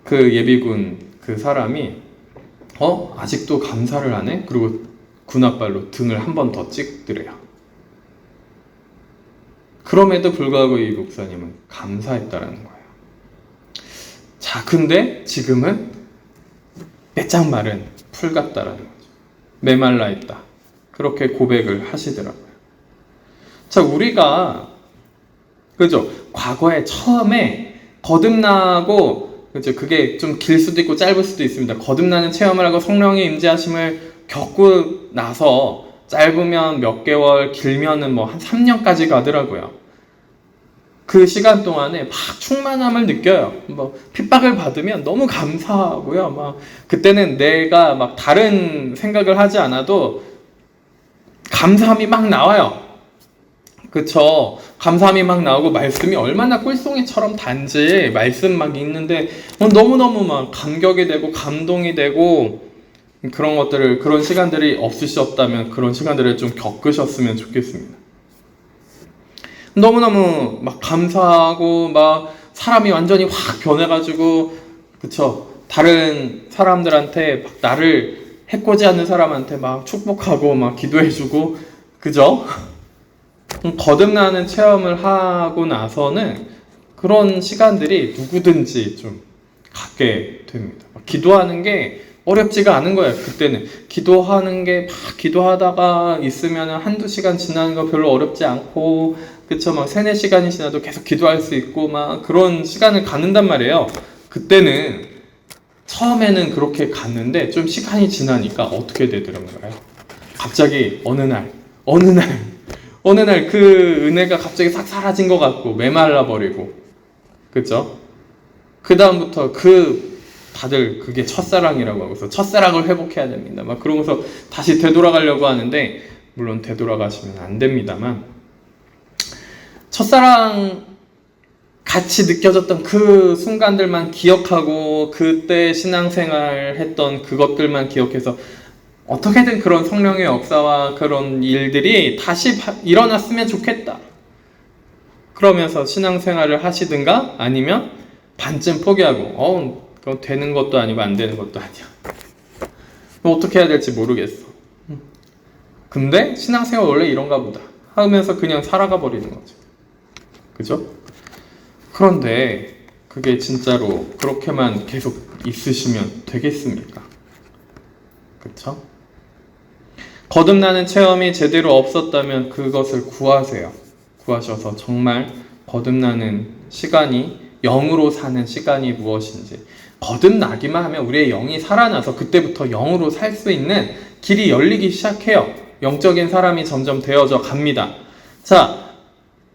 그 예비군 그 사람이 아직도 감사를 하네? 그리고 군홧발로 등을 한 번 더 찍더래요. 그럼에도 불구하고 이 목사님은 감사했다라는 거예요. 자, 근데 지금은 빼짝 마른 풀 같다라는 거죠. 메말라 있다. 그렇게 고백을 하시더라고요. 자, 우리가 그죠? 과거에 처음에 거듭나고, 그죠? 그게 좀 길 수도 있고 짧을 수도 있습니다. 거듭나는 체험을 하고 성령의 임재하심을 겪고 나서 짧으면 몇 개월, 길면은 뭐 한 3년까지 가더라고요. 그 시간 동안에 막 충만함을 느껴요. 뭐 핍박을 받으면 너무 감사하고요. 막 그때는 내가 막 다른 생각을 하지 않아도 감사함이 막 나와요. 그쵸? 감사함이 막 나오고 말씀이 얼마나 꿀송이처럼 단지 말씀 막 읽는데 너무너무 막 감격이 되고 감동이 되고, 그런 시간들이 없으셨다면 그런 시간들을 좀 겪으셨으면 좋겠습니다. 너무너무 막 감사하고 막 사람이 완전히 확 변해가지고, 그쵸? 다른 사람들한테 막 나를 해코지 하는 사람한테 막 축복하고 막 기도해주고, 그죠? 거듭나는 체험을 하고 나서는 그런 시간들이 누구든지 좀 갖게 됩니다. 기도하는 게 어렵지가 않은 거예요. 그때는 기도하는 게 막 기도하다가 있으면 한두 시간 지나는 거 별로 어렵지 않고, 그쵸? 막 3-4시간이 지나도 계속 기도할 수 있고 막 그런 시간을 갖는단 말이에요. 그때는 처음에는 그렇게 갔는데 좀 시간이 지나니까 어떻게 되더라고요. 갑자기 어느 날 그 은혜가 갑자기 싹 사라진 것 같고 메말라 버리고, 그죠? 그 다음부터 다들 그게 첫사랑이라고 하고서 첫사랑을 회복해야 됩니다. 막 그러고서 다시 되돌아가려고 하는데, 물론 되돌아가시면 안 됩니다만, 첫사랑 같이 느껴졌던 그 순간들만 기억하고 그때 신앙생활 했던 그것들만 기억해서 어떻게든 그런 성령의 역사와 그런 일들이 다시 일어났으면 좋겠다. 그러면서 신앙생활을 하시든가 아니면 반쯤 포기하고 그건 되는 것도 아니고 안 되는 것도 아니야. 어떻게 해야 될지 모르겠어. 근데 신앙생활 원래 이런가 보다 하면서 그냥 살아가 버리는 거죠. 그죠? 그런데 그게 진짜로 그렇게만 계속 있으시면 되겠습니까? 그쵸? 거듭나는 체험이 제대로 없었다면 그것을 구하세요. 구하셔서 정말 거듭나는 시간이, 영으로 사는 시간이 무엇인지, 거듭나기만 하면 우리의 영이 살아나서 그때부터 영으로 살 수 있는 길이 열리기 시작해요. 영적인 사람이 점점 되어져 갑니다. 자,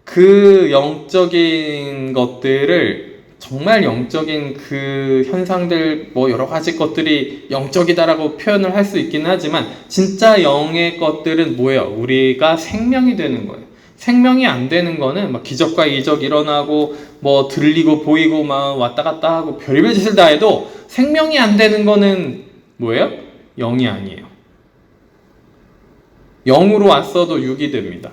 그 영적인 것들을, 정말 영적인 그 현상들, 뭐 여러 가지 것들이 영적이다라고 표현을 할 수 있기는 하지만, 진짜 영의 것들은 뭐예요? 우리가 생명이 되는 거예요. 생명이 안 되는 거는 막 기적과 이적 일어나고 뭐 들리고 보이고 막 왔다 갔다 하고 별의별 짓을 다 해도 생명이 안 되는 거는 뭐예요? 영이 아니에요. 영으로 왔어도 육이 됩니다.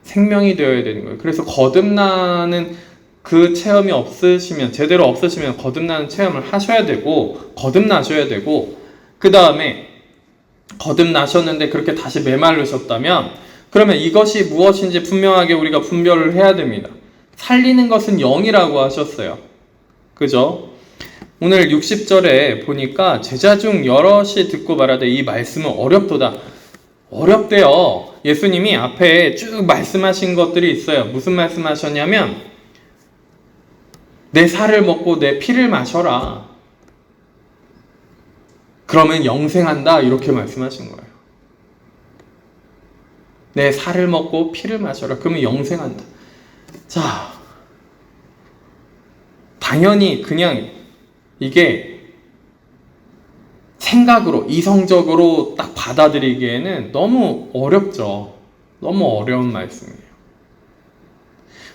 생명이 되어야 되는 거예요. 그래서 거듭나는 그 체험이 없으시면, 제대로 없으시면 거듭나는 체험을 하셔야 되고, 거듭나셔야 되고, 그 다음에 거듭나셨는데 그렇게 다시 메마르셨다면 그러면 이것이 무엇인지 분명하게 우리가 분별을 해야 됩니다. 살리는 것은 영이라고 하셨어요. 그죠? 오늘 60절에 보니까 제자 중 여럿이 듣고 말하되 이 말씀은 어렵도다. 어렵대요. 예수님이 앞에 쭉 말씀하신 것들이 있어요. 무슨 말씀하셨냐면 내 살을 먹고 내 피를 마셔라. 그러면 영생한다. 이렇게 말씀하신 거예요. 내 살을 먹고 피를 마셔라. 그러면 영생한다. 자, 당연히 그냥 이게 생각으로, 이성적으로 딱 받아들이기에는 너무 어렵죠. 너무 어려운 말씀이에요.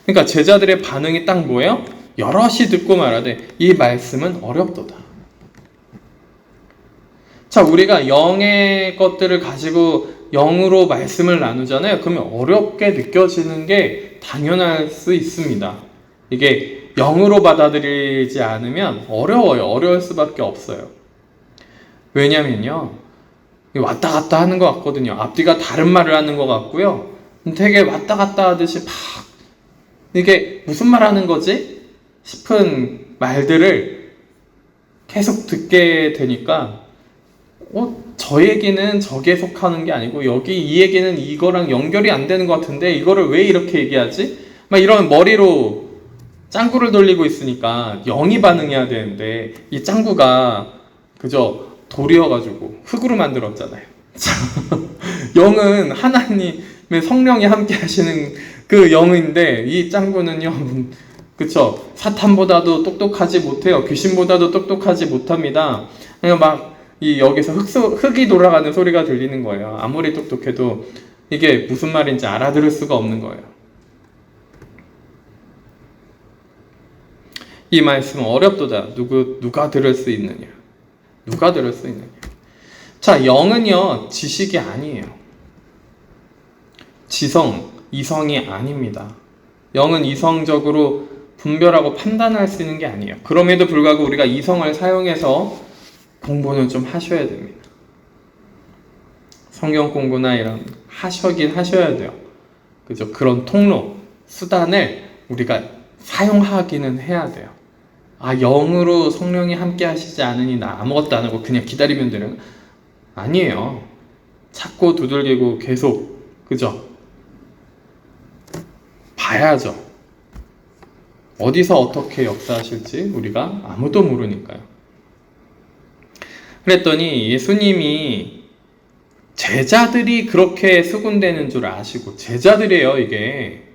그러니까 제자들의 반응이 딱 뭐예요? 여럿이 듣고 말하되 이 말씀은 어렵도다. 자, 우리가 영의 것들을 가지고 영으로 말씀을 나누잖아요. 그러면 어렵게 느껴지는 게 당연할 수 있습니다. 이게 영으로 받아들이지 않으면 어려워요. 어려울 수밖에 없어요. 왜냐면요, 왔다 갔다 하는 것 같거든요. 앞뒤가 다른 말을 하는 것 같고요. 되게 왔다 갔다 하듯이 막 이게 무슨 말 하는 거지? 싶은 말들을 계속 듣게 되니까 저 얘기는 저기에 속하는 게 아니고 여기 이 얘기는 이거랑 연결이 안 되는 것 같은데 이거를 왜 이렇게 얘기하지? 막 이런 머리로 짱구를 돌리고 있으니까 영이 반응해야 되는데 이 짱구가 그저 돌이어가지고 흙으로 만들었잖아요. 영은 하나님의 성령이 함께 하시는 그 영인데 이 짱구는요, 그쵸? 사탄보다도 똑똑하지 못해요. 귀신보다도 똑똑하지 못합니다. 그냥 막 여기서 흙이 돌아가는 소리가 들리는 거예요. 아무리 똑똑해도 이게 무슨 말인지 알아들을 수가 없는 거예요. 이 말씀은 어렵도다. 누가 들을 수 있느냐? 누가 들을 수 있느냐? 자, 영은요, 지식이 아니에요. 이성이 아닙니다. 영은 이성적으로 분별하고 판단할 수 있는 게 아니에요. 그럼에도 불구하고 우리가 이성을 사용해서 공부는 좀 하셔야 됩니다. 성경 공부나 이런 하셔야 돼요. 그죠? 그런 통로, 수단을 우리가 사용하기는 해야 돼요. 영으로 성령이 함께 하시지 않으니 나 아무것도 안 하고 그냥 기다리면 되는? 아니에요. 찾고 두들기고 계속, 그죠? 봐야죠. 어디서 어떻게 역사하실지 우리가 아무도 모르니까요. 그랬더니 예수님이 제자들이 그렇게 수군대는 줄 아시고, 제자들이에요, 이게.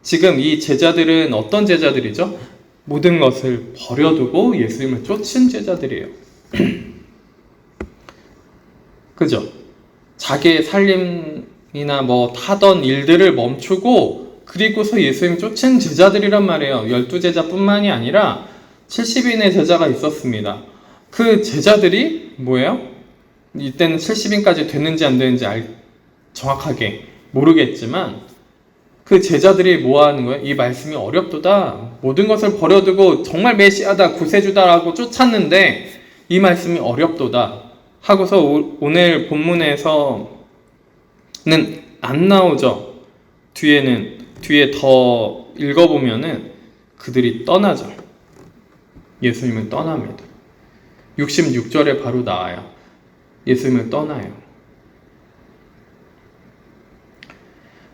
지금 이 제자들은 어떤 제자들이죠? 모든 것을 버려두고 예수님을 쫓은 제자들이에요. 그죠? 자기의 살림이나 하던 일들을 멈추고 그리고서 예수님 쫓은 제자들이란 말이에요. 12제자뿐만이 아니라 70인의 제자가 있었습니다. 그 제자들이 뭐예요? 이때는 70인까지 됐는지 안 되는지 정확하게 모르겠지만 그 제자들이 뭐 하는 거예요? 이 말씀이 어렵도다. 모든 것을 버려두고 정말 메시아다, 구세주다라고 쫓았는데 이 말씀이 어렵도다 하고서 오늘 본문에서는 안 나오죠. 뒤에 더 읽어보면은 그들이 떠나죠. 예수님은 떠납니다. 66절에 바로 나와요. 예수님을 떠나요.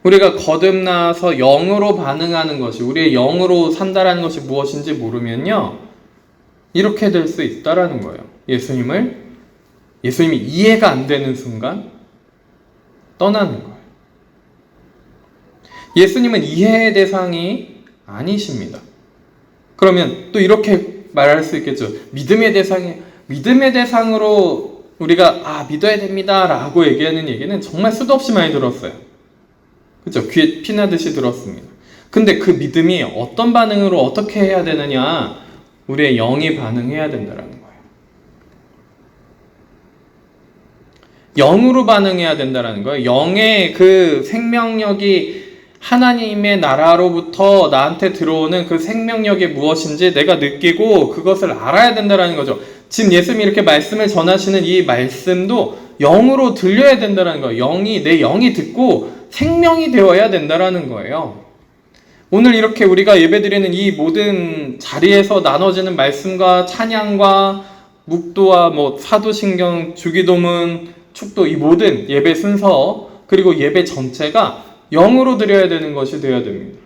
우리가 거듭나서 영으로 반응하는 것이, 우리의 영으로 산다라는 것이 무엇인지 모르면요, 이렇게 될 수 있다라는 거예요. 예수님이 이해가 안 되는 순간 떠나는 거예요. 예수님은 이해의 대상이 아니십니다. 그러면 또 이렇게 말할 수 있겠죠. 믿음의 대상으로 우리가 믿어야 됩니다 라고 얘기하는 얘기는 정말 수도 없이 많이 들었어요. 그죠? 귀에 피나듯이 들었습니다. 근데 그 믿음이 어떤 반응으로 어떻게 해야 되느냐? 우리의 영이 반응해야 된다는 거예요. 영으로 반응해야 된다는 거예요. 영의 그 생명력이 하나님의 나라로부터 나한테 들어오는 그 생명력이 무엇인지 내가 느끼고 그것을 알아야 된다는 거죠. 지금 예수님이 이렇게 말씀을 전하시는 이 말씀도 영으로 들려야 된다는 거예요. 내 영이 듣고 생명이 되어야 된다라는 거예요. 오늘 이렇게 우리가 예배드리는 이 모든 자리에서 나눠지는 말씀과 찬양과 묵도와 사도신경, 주기도문, 축도, 이 모든 예배 순서 그리고 예배 전체가 영으로 드려야 되는 것이 되어야 됩니다.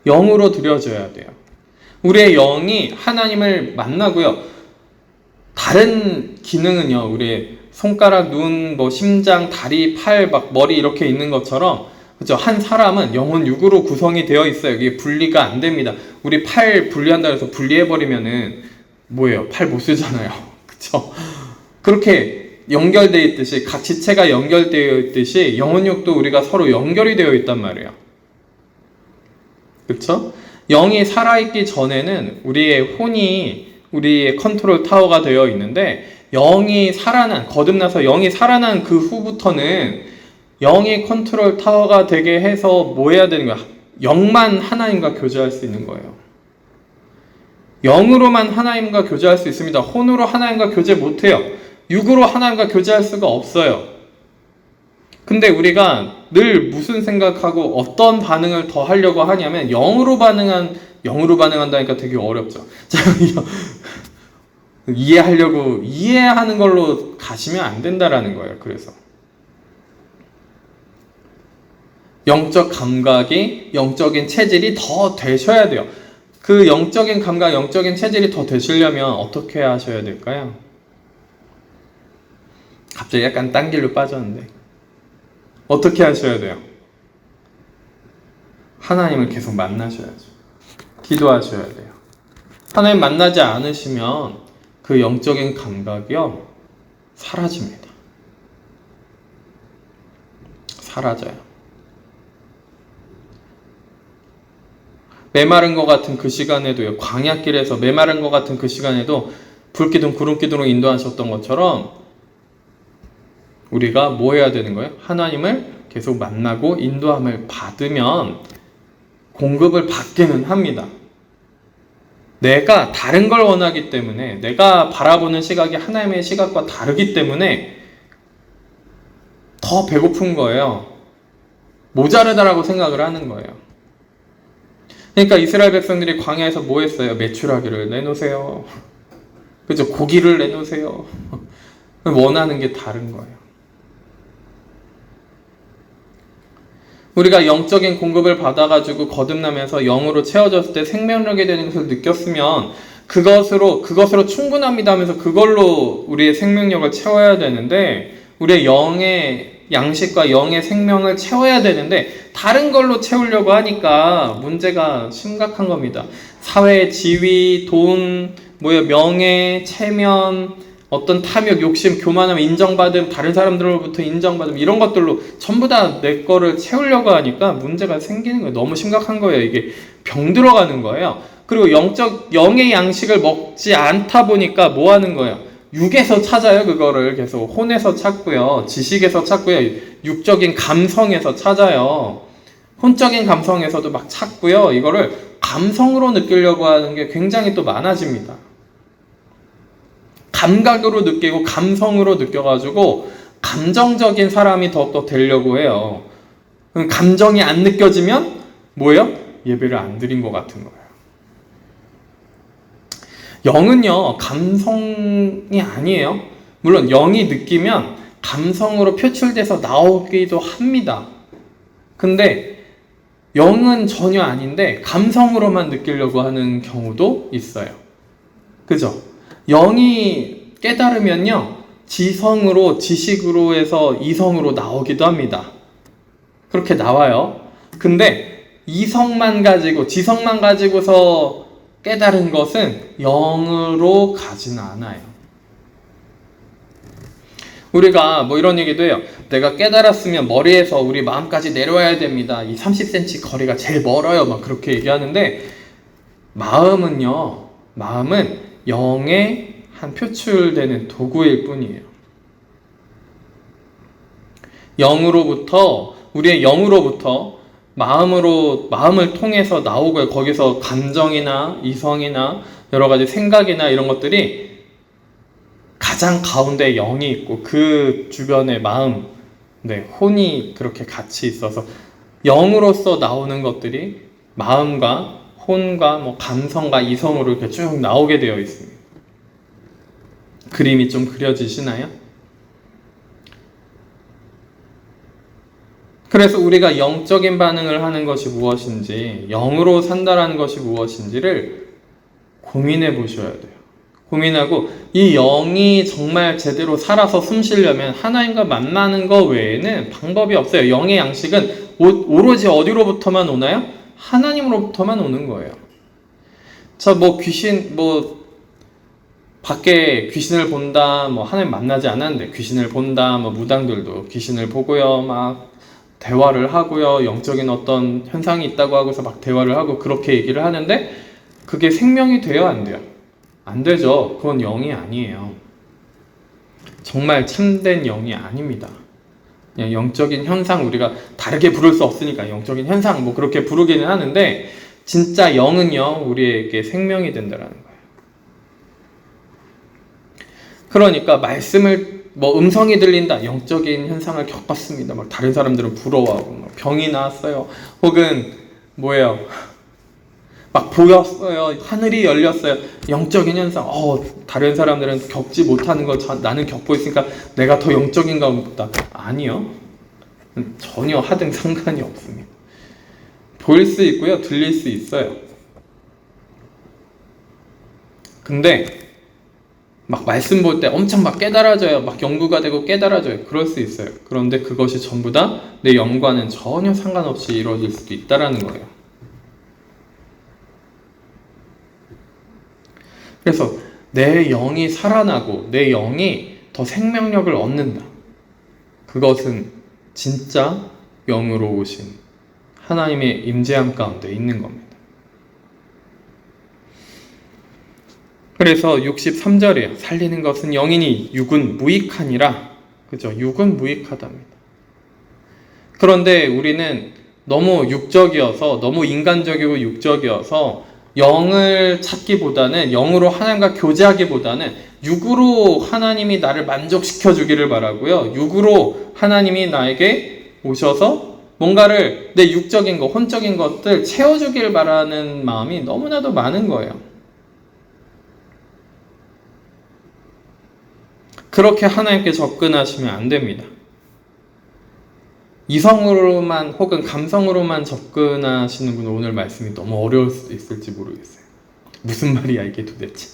영으로 드려져야 돼요. 우리의 영이 하나님을 만나고요. 다른 기능은요, 우리의 손가락, 눈, 심장, 다리, 팔, 머리 이렇게 있는 것처럼, 그죠? 한 사람은 영혼 육으로 구성이 되어 있어요. 이게 분리가 안 됩니다. 우리 팔 분리한다 해서 분리해버리면은 뭐예요? 팔 못 쓰잖아요. 그죠? 그렇게 연결되어 있듯이, 각 지체가 연결되어 있듯이 영혼육도 우리가 서로 연결이 되어 있단 말이에요. 그렇죠? 영이 살아있기 전에는 우리의 혼이 우리의 컨트롤 타워가 되어 있는데, 영이 거듭나서 영이 살아난 그 후부터는 영이 컨트롤 타워가 되게 해서 뭐 해야 되는 거야? 영만 하나님과 교제할 수 있는 거예요. 영으로만 하나님과 교제할 수 있습니다. 혼으로 하나님과 교제 못해요. 육으로 하나님과 교제할 수가 없어요. 근데 우리가 늘 무슨 생각하고 어떤 반응을 더 하려고 하냐면 영으로 반응한다니까 되게 어렵죠. 이해하는 걸로 가시면 안 된다라는 거예요. 그래서 영적 감각이, 영적인 체질이 더 되셔야 돼요. 그 영적인 감각, 영적인 체질이 더 되시려면 어떻게 하셔야 될까요? 갑자기 약간 딴 길로 빠졌는데 어떻게 하셔야 돼요? 하나님을 계속 만나셔야죠. 기도하셔야 돼요. 하나님 만나지 않으시면 그 영적인 감각이요, 사라집니다. 사라져요. 메마른 것 같은 그 시간에도요, 광야길에서 메마른 것 같은 그 시간에도 불기둥 구름기둥으로 인도하셨던 것처럼 우리가 뭐 해야 되는 거예요? 하나님을 계속 만나고 인도함을 받으면 공급을 받기는 합니다. 내가 다른 걸 원하기 때문에, 내가 바라보는 시각이 하나님의 시각과 다르기 때문에 더 배고픈 거예요. 모자르다라고 생각을 하는 거예요. 그러니까 이스라엘 백성들이 광야에서 뭐 했어요? 메추라기를 내놓으세요. 그죠? 고기를 내놓으세요. 원하는 게 다른 거예요. 우리가 영적인 공급을 받아가지고 거듭나면서 영으로 채워졌을 때 생명력이 되는 것을 느꼈으면 그것으로 충분합니다 하면서 그걸로 우리의 생명력을 채워야 되는데, 우리의 영의 양식과 영의 생명을 채워야 되는데 다른 걸로 채우려고 하니까 문제가 심각한 겁니다. 사회, 지위, 돈, 명예, 체면, 어떤 탐욕, 욕심, 교만함, 인정받음, 다른 사람들로부터 인정받음, 이런 것들로 전부 다 내 거를 채우려고 하니까 문제가 생기는 거예요. 너무 심각한 거예요. 이게 병 들어가는 거예요. 그리고 영의 양식을 먹지 않다 보니까 뭐 하는 거예요? 육에서 찾아요. 그거를 계속 혼에서 찾고요, 지식에서 찾고요, 육적인 감성에서 찾아요. 혼적인 감성에서도 막 찾고요. 이거를 감성으로 느끼려고 하는 게 굉장히 또 많아집니다. 감각으로 느끼고 감성으로 느껴가지고 감정적인 사람이 더욱더 되려고 해요. 감정이 안 느껴지면 뭐예요? 예배를 안 드린 것 같은 거예요. 영은요, 감성이 아니에요. 물론 영이 느끼면 감성으로 표출돼서 나오기도 합니다. 근데 영은 전혀 아닌데 감성으로만 느끼려고 하는 경우도 있어요. 그죠? 영이 깨달으면요, 지식으로 해서 이성으로 나오기도 합니다. 그렇게 나와요. 근데 지성만 가지고서 깨달은 것은 영으로 가지는 않아요. 우리가 이런 얘기도 해요. 내가 깨달았으면 머리에서 우리 마음까지 내려와야 됩니다. 이 30cm 거리가 제일 멀어요. 그렇게 얘기하는데, 마음은 영의 한 표출되는 도구일 뿐이에요. 우리의 영으로부터 마음을 통해서 나오고요. 거기서 감정이나 이성이나 여러 가지 생각이나 이런 것들이 가장 가운데 영이 있고 그 주변에 마음, 혼이 그렇게 같이 있어서 영으로서 나오는 것들이 마음과 혼과 감성과 이성으로 이렇게 쭉 나오게 되어 있습니다. 그림이 좀 그려지시나요? 그래서 우리가 영적인 반응을 하는 것이 무엇인지, 영으로 산다라는 것이 무엇인지를 고민해 보셔야 돼요. 고민하고 이 영이 정말 제대로 살아서 숨쉬려면 하나님과 만나는 것 외에는 방법이 없어요. 영의 양식은 오로지 어디로부터만 오나요? 하나님으로부터만 오는 거예요. 귀신, 밖에 귀신을 본다, 하나님 만나지 않았는데 귀신을 본다, 무당들도 귀신을 보고요, 막 대화를 하고요, 영적인 어떤 현상이 있다고 하고서 막 대화를 하고 그렇게 얘기를 하는데 그게 생명이 돼요, 안 돼요? 안 되죠. 그건 영이 아니에요. 정말 참된 영이 아닙니다. 그냥 영적인 현상, 우리가 다르게 부를 수 없으니까 영적인 현상 그렇게 부르기는 하는데 진짜 영은요, 우리에게 생명이 된다라는 거예요. 그러니까 말씀을 음성이 들린다, 영적인 현상을 겪었습니다, 다른 사람들은 부러워하고 병이 나았어요, 혹은 보였어요, 하늘이 열렸어요, 영적인 현상. 다른 사람들은 겪지 못하는 거 나는 겪고 있으니까 내가 더 영적인가 보다. 아니요, 전혀 하등 상관이 없습니다. 보일 수 있고요, 들릴 수 있어요. 근데 말씀 볼 때 엄청 깨달아져요, 연구가 되고 깨달아져요. 그럴 수 있어요. 그런데 그것이 전부 다 내 영과는 전혀 상관없이 이루어질 수도 있다라는 거예요. 그래서 내 영이 살아나고 내 영이 더 생명력을 얻는다. 그것은 진짜 영으로 오신 하나님의 임재함 가운데 있는 겁니다. 그래서 63절이에요. 살리는 것은 영이니 육은 무익하니라. 그죠? 육은 무익하답니다. 그런데 우리는 너무 육적이어서, 너무 인간적이고 육적이어서 영을 찾기보다는, 영으로 하나님과 교제하기보다는 육으로 하나님이 나를 만족시켜 주기를 바라고요, 육으로 하나님이 나에게 오셔서 뭔가를 내 육적인 것, 혼적인 것들 채워주길 바라는 마음이 너무나도 많은 거예요. 그렇게 하나님께 접근하시면 안 됩니다. 이성으로만 혹은 감성으로만 접근하시는 분은 오늘 말씀이 너무 어려울 수도 있을지 모르겠어요. 무슨 말이야 이게 도대체.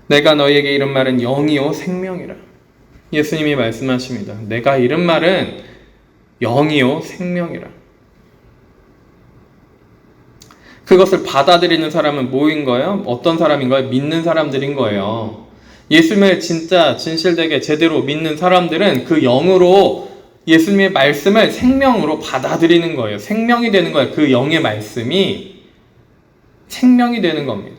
내가 너희에게 이른 말은 영이요 생명이라. 예수님이 말씀하십니다. 내가 이른 말은 영이요 생명이라. 그것을 받아들이는 사람은 뭐인 거예요? 어떤 사람인 거예요? 믿는 사람들인 거예요. 예수님을 진짜 진실되게 제대로 믿는 사람들은 그 영으로 예수님의 말씀을 생명으로 받아들이는 거예요. 생명이 되는 거예요. 그 영의 말씀이 생명이 되는 겁니다.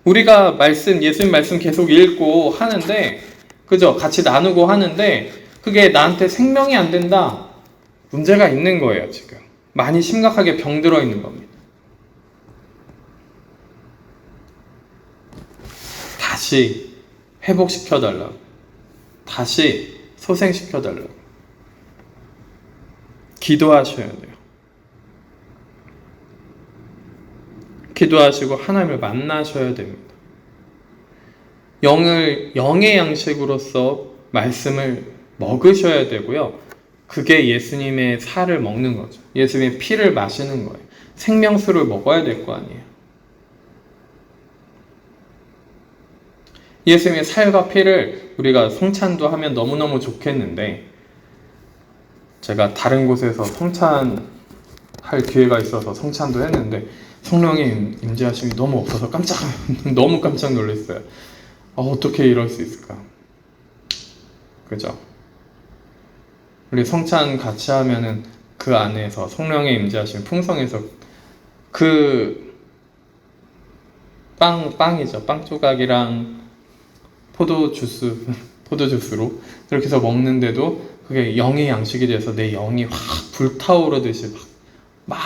우리가 예수님 말씀 계속 읽고 하는데, 그죠? 같이 나누고 하는데 그게 나한테 생명이 안 된다. 문제가 있는 거예요, 지금. 많이 심각하게 병들어 있는 겁니다. 다시 회복시켜달라고, 다시 소생시켜달라고 기도하셔야 돼요. 기도하시고 하나님을 만나셔야 됩니다. 영의 양식으로서 말씀을 먹으셔야 되고요. 그게 예수님의 살을 먹는 거죠. 예수님의 피를 마시는 거예요. 생명수를 먹어야 될 거 아니에요. 예수님의 살과 피를 우리가 성찬도 하면 너무너무 좋겠는데, 제가 다른 곳에서 성찬할 기회가 있어서 성찬도 했는데 성령의 임재하심이 너무 없어서 너무 깜짝 놀랐어요. 어떻게 이럴 수 있을까? 그죠? 우리 성찬 같이 하면은 그 안에서 성령의 임재하심이 풍성해서 그 빵이죠. 빵 조각이랑 포도주스로 그렇게 해서 먹는데도 그게 영의 양식이 돼서 내 영이 확 불타오르듯이 막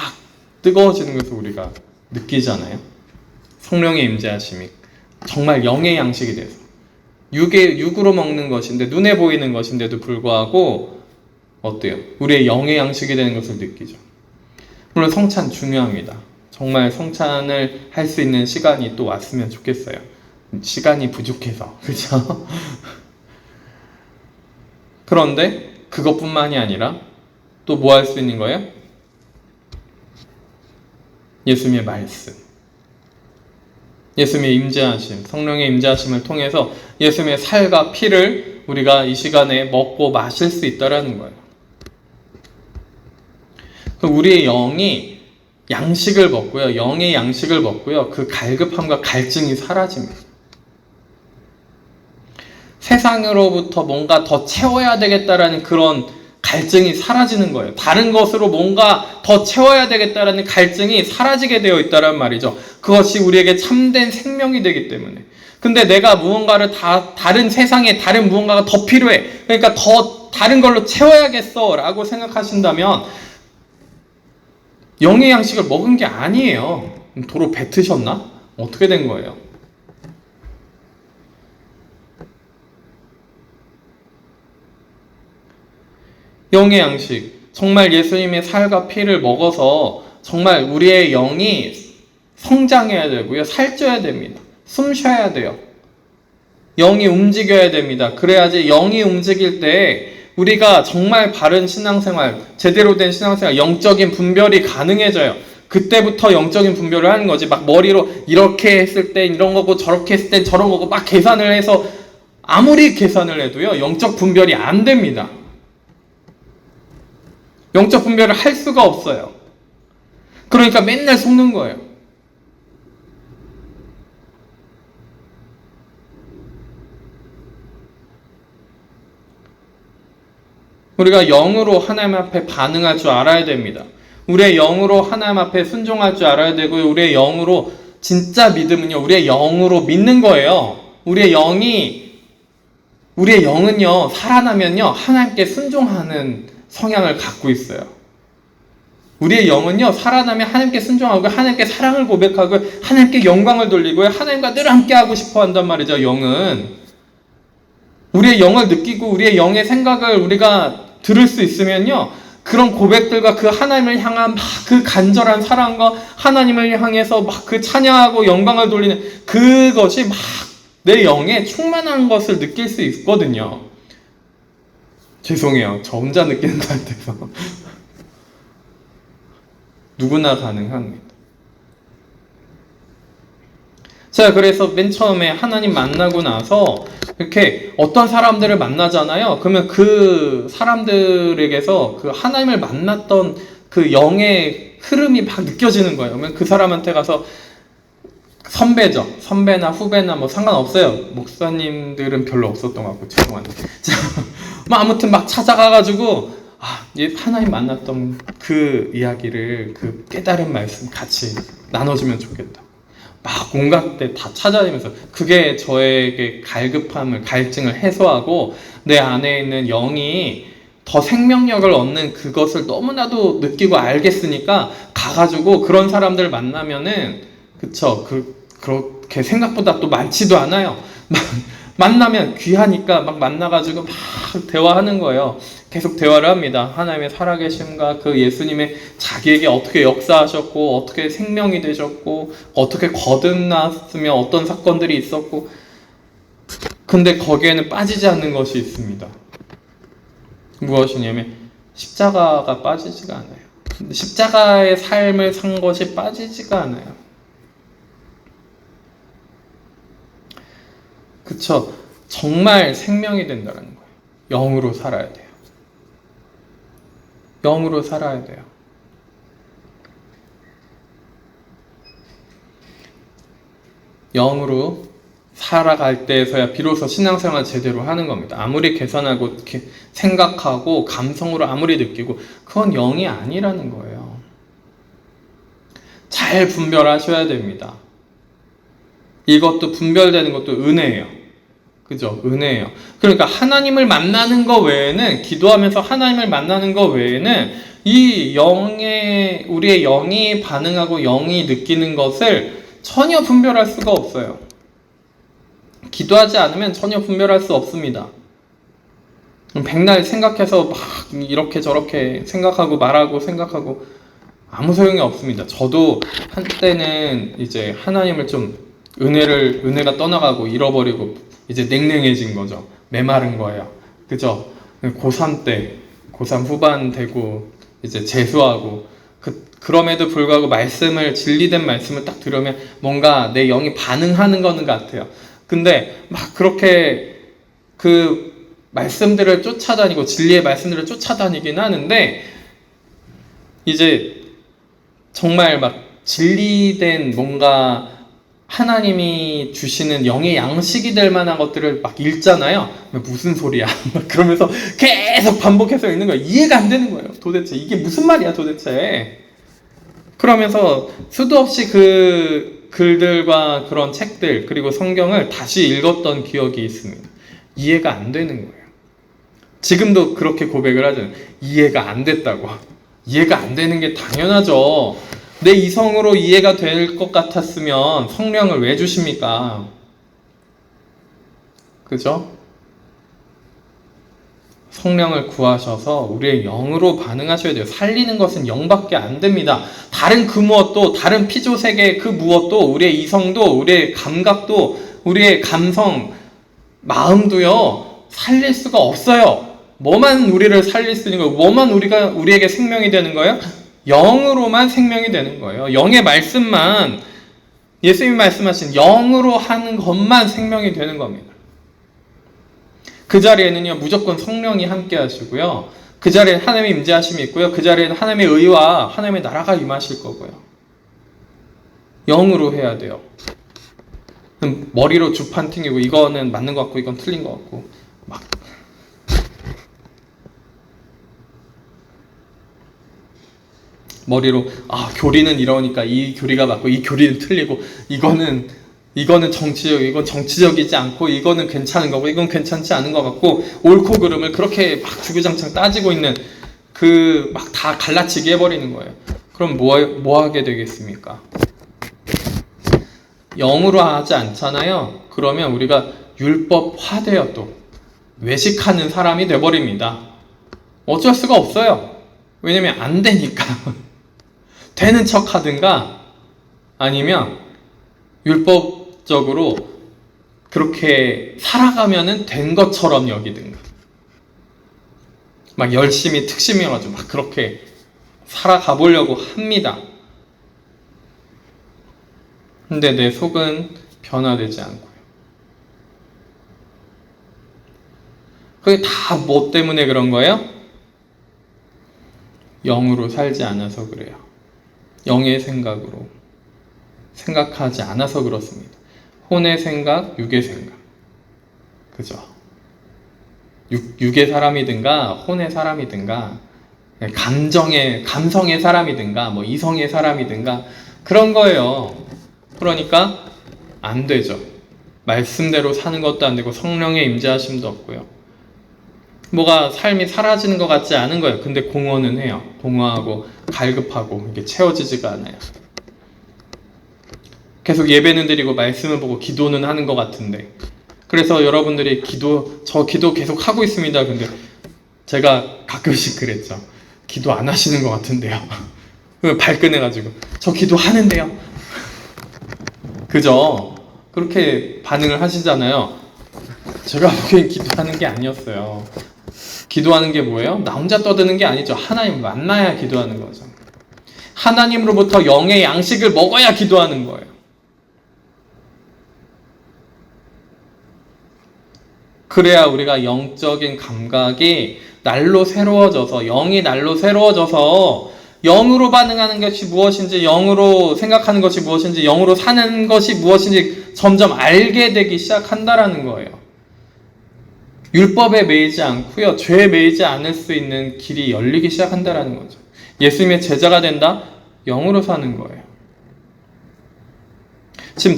뜨거워지는 것을 우리가 느끼잖아요. 성령의 임재하심이 정말 영의 양식이 돼서 육으로 먹는 것인데 눈에 보이는 것인데도 불구하고 어때요? 우리의 영의 양식이 되는 것을 느끼죠. 물론 성찬 중요합니다. 정말 성찬을 할 수 있는 시간이 또 왔으면 좋겠어요. 시간이 부족해서 그렇죠? 그런데 그것뿐만이 아니라 또 뭐 할 수 있는 거예요? 예수님의 말씀, 예수님의 임재하심, 성령의 임재하심을 통해서 예수님의 살과 피를 우리가 이 시간에 먹고 마실 수 있다라는 거예요. 우리의 영이 양식을 먹고요, 영의 양식을 먹고요, 그 갈급함과 갈증이 사라집니다. 세상으로부터 뭔가 더 채워야 되겠다라는 그런 갈증이 사라지는 거예요. 다른 것으로 뭔가 더 채워야 되겠다라는 갈증이 사라지게 되어 있다는 말이죠. 그것이 우리에게 참된 생명이 되기 때문에. 근데 내가 무언가를 다른 세상에 다른 무언가가 더 필요해. 그러니까 더 다른 걸로 채워야겠어 라고 생각하신다면 영의 양식을 먹은 게 아니에요. 도로 뱉으셨나? 어떻게 된 거예요? 영의 양식, 정말 예수님의 살과 피를 먹어서 정말 우리의 영이 성장해야 되고요, 살쪄야 됩니다. 숨 쉬어야 돼요. 영이 움직여야 됩니다. 그래야지 영이 움직일 때 우리가 정말 바른 신앙생활, 제대로 된 신앙생활, 영적인 분별이 가능해져요. 그때부터 영적인 분별을 하는 거지. 막 머리로 이렇게 했을 땐 이런 거고 저렇게 했을 땐 저런 거고 막 계산을 해서 아무리 계산을 해도요, 영적 분별이 안 됩니다. 영적 분별을 할 수가 없어요. 그러니까 맨날 속는 거예요. 우리가 영으로 하나님 앞에 반응할 줄 알아야 됩니다. 우리의 영으로 하나님 앞에 순종할 줄 알아야 되고요. 우리의 영으로 진짜 믿음은요, 우리의 영으로 믿는 거예요. 우리의 영은요, 살아나면요, 하나님께 순종하는 성향을 갖고 있어요. 우리의 영은요, 살아나면 하나님께 순종하고 하나님께 사랑을 고백하고 하나님께 영광을 돌리고요, 하나님과 늘 함께하고 싶어 한단 말이죠. 영은 우리의 영을 느끼고 우리의 영의 생각을 우리가 들을 수 있으면요, 그런 고백들과 그 하나님을 향한 막 그 간절한 사랑과 하나님을 향해서 막 그 찬양하고 영광을 돌리는 그것이 막 내 영에 충만한 것을 느낄 수 있거든요. 죄송해요. 저 혼자 느끼는 것 같아서. 누구나 가능합니다. 자, 그래서 맨 처음에 하나님 만나고 나서 이렇게 어떤 사람들을 만나잖아요. 그러면 그 사람들에게서 그 하나님을 만났던 그 영의 흐름이 막 느껴지는 거예요. 그러면 그 사람한테 가서 선배죠. 선배나 후배나 뭐 상관없어요. 목사님들은 별로 없었던 것 같고, 죄송한데. 뭐 아무튼 막 찾아가가지고, 하나님 만났던 그 이야기를, 그 깨달은 말씀 같이 나눠주면 좋겠다. 막 온갖 데 다 찾아다니면서, 그게 저에게 갈증을 해소하고, 내 안에 있는 영이 더 생명력을 얻는 그것을 너무나도 느끼고 알겠으니까, 가가지고 그런 사람들 만나면은, 그쵸, 그렇게 생각보다 또 많지도 않아요. 만나면 귀하니까 막 만나가지고 막 대화하는 거예요. 계속 대화를 합니다. 하나님의 살아계심과 그 예수님의 자기에게 어떻게 역사하셨고, 어떻게 생명이 되셨고, 어떻게 거듭났으며 어떤 사건들이 있었고. 근데 거기에는 빠지지 않는 것이 있습니다. 무엇이냐면 십자가가 빠지지가 않아요. 십자가의 삶을 산 것이 빠지지가 않아요. 그쵸? 정말 생명이 된다는 거예요. 영으로 살아야 돼요. 영으로 살아야 돼요. 영으로 살아갈 때에서야 비로소 신앙생활 제대로 하는 겁니다. 아무리 계산하고 이렇게 생각하고 감성으로 아무리 느끼고 그건 영이 아니라는 거예요. 잘 분별하셔야 됩니다. 이것도 분별되는 것도 은혜예요. 그죠? 은혜예요. 그러니까 하나님을 만나는 것 외에는, 기도하면서 하나님을 만나는 것 외에는 우리의 영이 반응하고 영이 느끼는 것을 전혀 분별할 수가 없어요. 기도하지 않으면 전혀 분별할 수 없습니다. 백날 생각해서 막 이렇게 저렇게 생각하고 말하고 생각하고 아무 소용이 없습니다. 저도 한때는 이제 하나님을 좀 은혜가 떠나가고 잃어버리고 이제 냉랭해진 거죠. 메마른 거예요. 그죠? 고3 때, 고3 후반 되고 이제 재수하고 그럼에도 불구하고 진리된 말씀을 딱 들으면 뭔가 내 영이 반응하는 거는 같아요. 근데 막 그렇게 그 말씀들을 쫓아다니고 진리의 말씀들을 쫓아다니긴 하는데 이제 정말 막 진리된 뭔가 하나님이 주시는 영의 양식이 될 만한 것들을 막 읽잖아요. 무슨 소리야? 막 그러면서 계속 반복해서 읽는 거예요. 이해가 안 되는 거예요. 도대체 이게 무슨 말이야 도대체. 그러면서 수도 없이 그 글들과 그런 책들 그리고 성경을 다시 읽었던 기억이 있습니다. 이해가 안 되는 거예요. 지금도 그렇게 고백을 하잖아요. 이해가 안 됐다고. 이해가 안 되는 게 당연하죠. 내 이성으로 이해가 될 것 같았으면 성령을 왜 주십니까? 그죠? 성령을 구하셔서 우리의 영으로 반응하셔야 돼요. 살리는 것은 영밖에 안 됩니다. 다른 그 무엇도, 다른 피조세계 그 무엇도, 우리의 이성도, 우리의 감각도, 우리의 감성, 마음도요, 살릴 수가 없어요. 뭐만 우리를 살릴 수 있는 거예요? 뭐만 우리에게 생명이 되는 거예요? 영으로만 생명이 되는 거예요. 영의 말씀만, 예수님이 말씀하신 영으로 하는 것만 생명이 되는 겁니다. 그 자리에는요, 무조건 성령이 함께 하시고요. 그 자리에 하나님의 임재하심이 있고요. 그 자리에는 하나님의 의와 하나님의 나라가 임하실 거고요. 영으로 해야 돼요. 머리로 주판 튕기고 이거는 맞는 것 같고 이건 틀린 것 같고 막 머리로 교리는 이러니까 이 교리가 맞고 이 교리는 틀리고 이거는 정치적, 이건 정치적이지 않고 이거는 괜찮은 거고 이건 괜찮지 않은 것 같고 옳고 그름을 그렇게 막 주구장창 따지고 있는 그 막 다 갈라치기 해버리는 거예요. 그럼 뭐 하게 되겠습니까? 영으로 하지 않잖아요. 그러면 우리가 율법화되어 또 외식하는 사람이 돼버립니다. 어쩔 수가 없어요. 왜냐면 안 되니까. 되는 척 하든가 아니면 율법적으로 그렇게 살아가면은 된 것처럼 여기든가 막 열심히 특심이어가지고 막 그렇게 살아가 보려고 합니다. 근데 내 속은 변화되지 않고요. 그게 다 뭐 때문에 그런 거예요? 영으로 살지 않아서 그래요. 영의 생각으로 생각하지 않아서 그렇습니다. 혼의 생각, 육의 생각. 그죠? 육의 사람이든가 혼의 사람이든가 감성의 사람이든가 뭐 이성의 사람이든가 그런 거예요. 그러니까 안 되죠. 말씀대로 사는 것도 안 되고 성령의 임재하심도 없고요. 뭐가 삶이 사라지는 것 같지 않은 거예요. 근데 공허는 해요. 공허하고 갈급하고 이게 채워지지가 않아요. 계속 예배는 드리고 말씀을 보고 기도는 하는 것 같은데 그래서 여러분들이 저 기도 계속 하고 있습니다. 근데 제가 가끔씩 그랬죠. 기도 안 하시는 것 같은데요. 발끈해가지고 저 기도 하는데요. 그죠? 그렇게 반응을 하시잖아요. 제가 보기엔 기도하는 게 아니었어요. 기도하는 게 뭐예요? 나 혼자 떠드는 게 아니죠. 하나님 만나야 기도하는 거죠. 하나님으로부터 영의 양식을 먹어야 기도하는 거예요. 그래야 우리가 영적인 감각이 날로 새로워져서 영이 날로 새로워져서 영으로 반응하는 것이 무엇인지 영으로 생각하는 것이 무엇인지 영으로 사는 것이 무엇인지 점점 알게 되기 시작한다라는 거예요. 율법에 매이지 않고요. 죄에 매이지 않을 수 있는 길이 열리기 시작한다라는 거죠. 예수님의 제자가 된다? 영으로 사는 거예요. 지금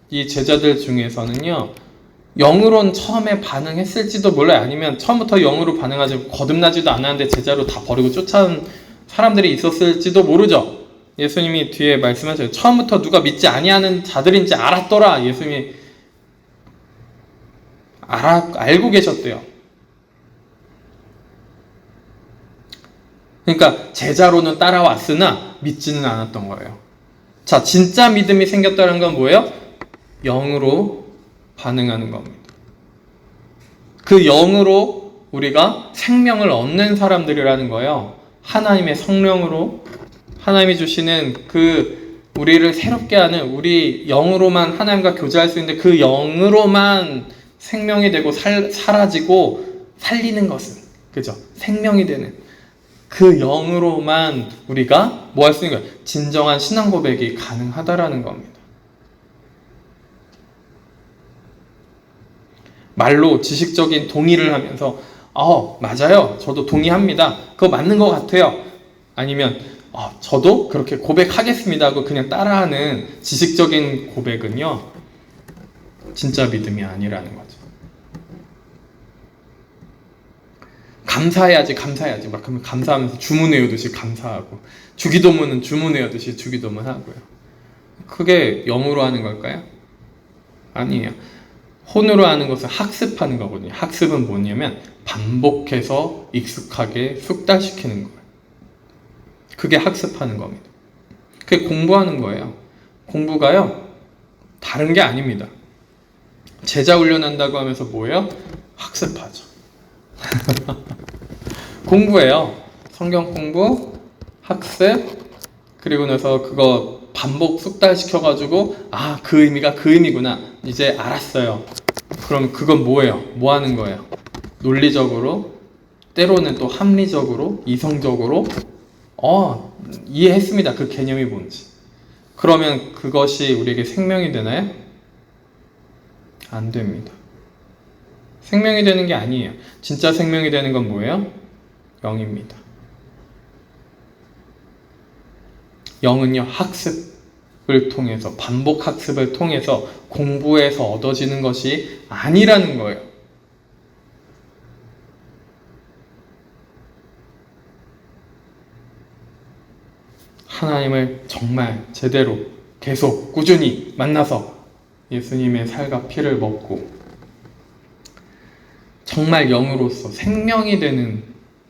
이 제자들 중에서는요. 영으로는 처음에 반응했을지도 몰라요. 아니면 처음부터 영으로 반응하지 거듭나지도 않았는데 제자로 다 버리고 쫓아온 사람들이 있었을지도 모르죠. 예수님이 뒤에 말씀하셔요. 처음부터 누가 믿지 아니하는 자들인지 알았더라. 예수님이 알고 계셨대요. 그러니까 제자로는 따라왔으나 믿지는 않았던 거예요. 자, 진짜 믿음이 생겼다는 건 뭐예요? 영으로 반응하는 겁니다. 그 영으로 우리가 생명을 얻는 사람들이라는 거예요. 하나님의 성령으로 하나님이 주시는 그 우리를 새롭게 하는, 우리 영으로만 하나님과 교제할 수 있는데 그 영으로만 생명이 되고 사라지고 살리는 것은, 그죠? 생명이 되는 그 영으로만 우리가 뭐 할 수 있는 거예요? 진정한 신앙 고백이 가능하다라는 겁니다. 말로 지식적인 동의를 하면서 맞아요. 저도 동의합니다. 그거 맞는 것 같아요. 아니면 저도 그렇게 고백하겠습니다 하고 그냥 따라하는 지식적인 고백은요, 진짜 믿음이 아니라는 거죠. 감사해야지 막 그러면 감사하면서 주문 외우듯이 감사하고, 주기도문은 주문 외우듯이 주기도문 하고요. 그게 영으로 하는 걸까요? 아니에요. 혼으로 하는 것은 학습하는 거거든요. 학습은 뭐냐면 반복해서 익숙하게 숙달시키는 거예요. 그게 학습하는 겁니다. 그게 공부하는 거예요. 공부가요, 다른 게 아닙니다. 제자 훈련한다고 하면서 뭐예요? 학습하죠. 공부예요. 성경 공부, 학습, 그리고 나서 그거 반복 숙달시켜가지고 그 의미가 그 의미구나, 이제 알았어요. 그럼 그건 뭐예요? 뭐 하는 거예요? 논리적으로, 때로는 또 합리적으로, 이성적으로 이해했습니다. 그 개념이 뭔지. 그러면 그것이 우리에게 생명이 되나요? 안 됩니다. 생명이 되는 게 아니에요. 진짜 생명이 되는 건 뭐예요? 영입니다. 영은요, 학습을 통해서, 반복 학습을 통해서, 공부해서 얻어지는 것이 아니라는 거예요. 하나님을 정말 제대로 계속 꾸준히 만나서 예수님의 살과 피를 먹고 정말 영으로서 생명이 되는,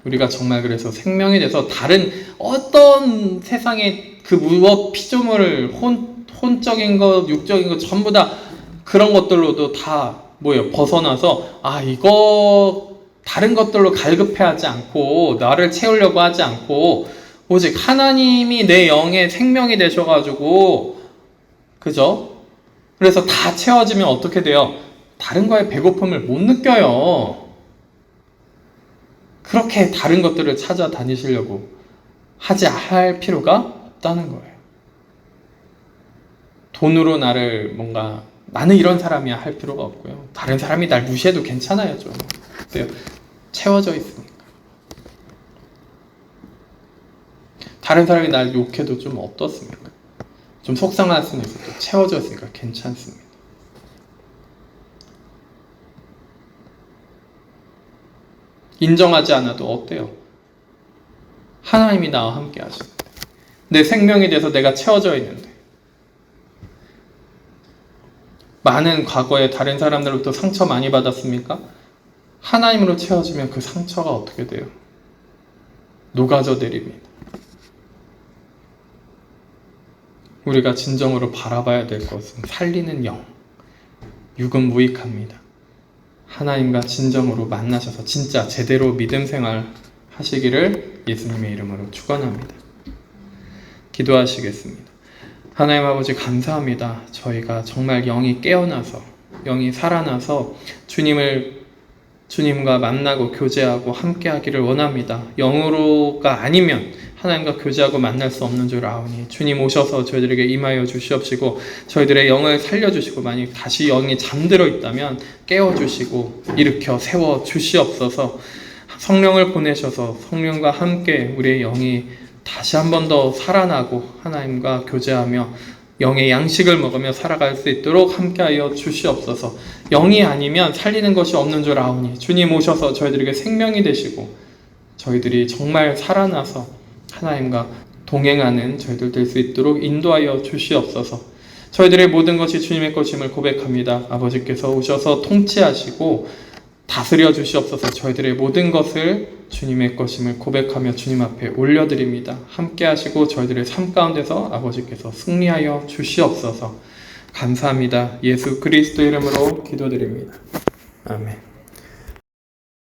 우리가 정말 그래서 생명이 돼서 다른 어떤 세상의 그 무엇 피조물을 혼적인 것, 육적인 것 전부 다 그런 것들로도 다 뭐예요? 벗어나서 이거 다른 것들로 갈급해하지 않고 나를 채우려고 하지 않고 오직 하나님이 내 영의 생명이 되셔가지고, 그죠? 그래서 다 채워지면 어떻게 돼요? 다른 거에 배고픔을 못 느껴요. 그렇게 다른 것들을 찾아다니시려고 할 필요가 없다는 거예요. 돈으로 나는 이런 사람이야 할 필요가 없고요. 다른 사람이 날 무시해도 괜찮아요, 좀. 채워져 있으니까. 다른 사람이 날 욕해도 좀 어떻습니까? 좀 속상할 수는 있어도 채워져 있으니까 괜찮습니다. 인정하지 않아도 어때요? 하나님이 나와 함께 하시는데, 내 생명이 돼서 내가 채워져 있는데, 많은 과거에 다른 사람들로부터 상처 많이 받았습니까? 하나님으로 채워지면 그 상처가 어떻게 돼요? 녹아져 내립니다. 우리가 진정으로 바라봐야 될 것은 살리는 영, 육은 무익합니다. 하나님과 진정으로 만나셔서 진짜 제대로 믿음 생활 하시기를 예수님의 이름으로 축원합니다. 기도하시겠습니다. 하나님 아버지, 감사합니다. 저희가 정말 영이 깨어나서, 영이 살아나서 주님과 만나고 교제하고 함께 하기를 원합니다. 영으로가 아니면 하나님과 교제하고 만날 수 없는 줄 아오니 주님 오셔서 저희들에게 임하여 주시옵시고, 저희들의 영을 살려주시고, 만약 다시 영이 잠들어 있다면 깨워주시고 일으켜 세워 주시옵소서. 성령을 보내셔서 성령과 함께 우리의 영이 다시 한 번 더 살아나고 하나님과 교제하며 영의 양식을 먹으며 살아갈 수 있도록 함께하여 주시옵소서. 영이 아니면 살리는 것이 없는 줄 아오니 주님 오셔서 저희들에게 생명이 되시고 저희들이 정말 살아나서 하나님과 동행하는 저희들 될 수 있도록 인도하여 주시옵소서. 저희들의 모든 것이 주님의 것임을 고백합니다. 아버지께서 오셔서 통치하시고 다스려 주시옵소서. 저희들의 모든 것을 주님의 것임을 고백하며 주님 앞에 올려드립니다. 함께 하시고 저희들의 삶 가운데서 아버지께서 승리하여 주시옵소서. 감사합니다. 예수 그리스도 이름으로 기도드립니다. 아멘.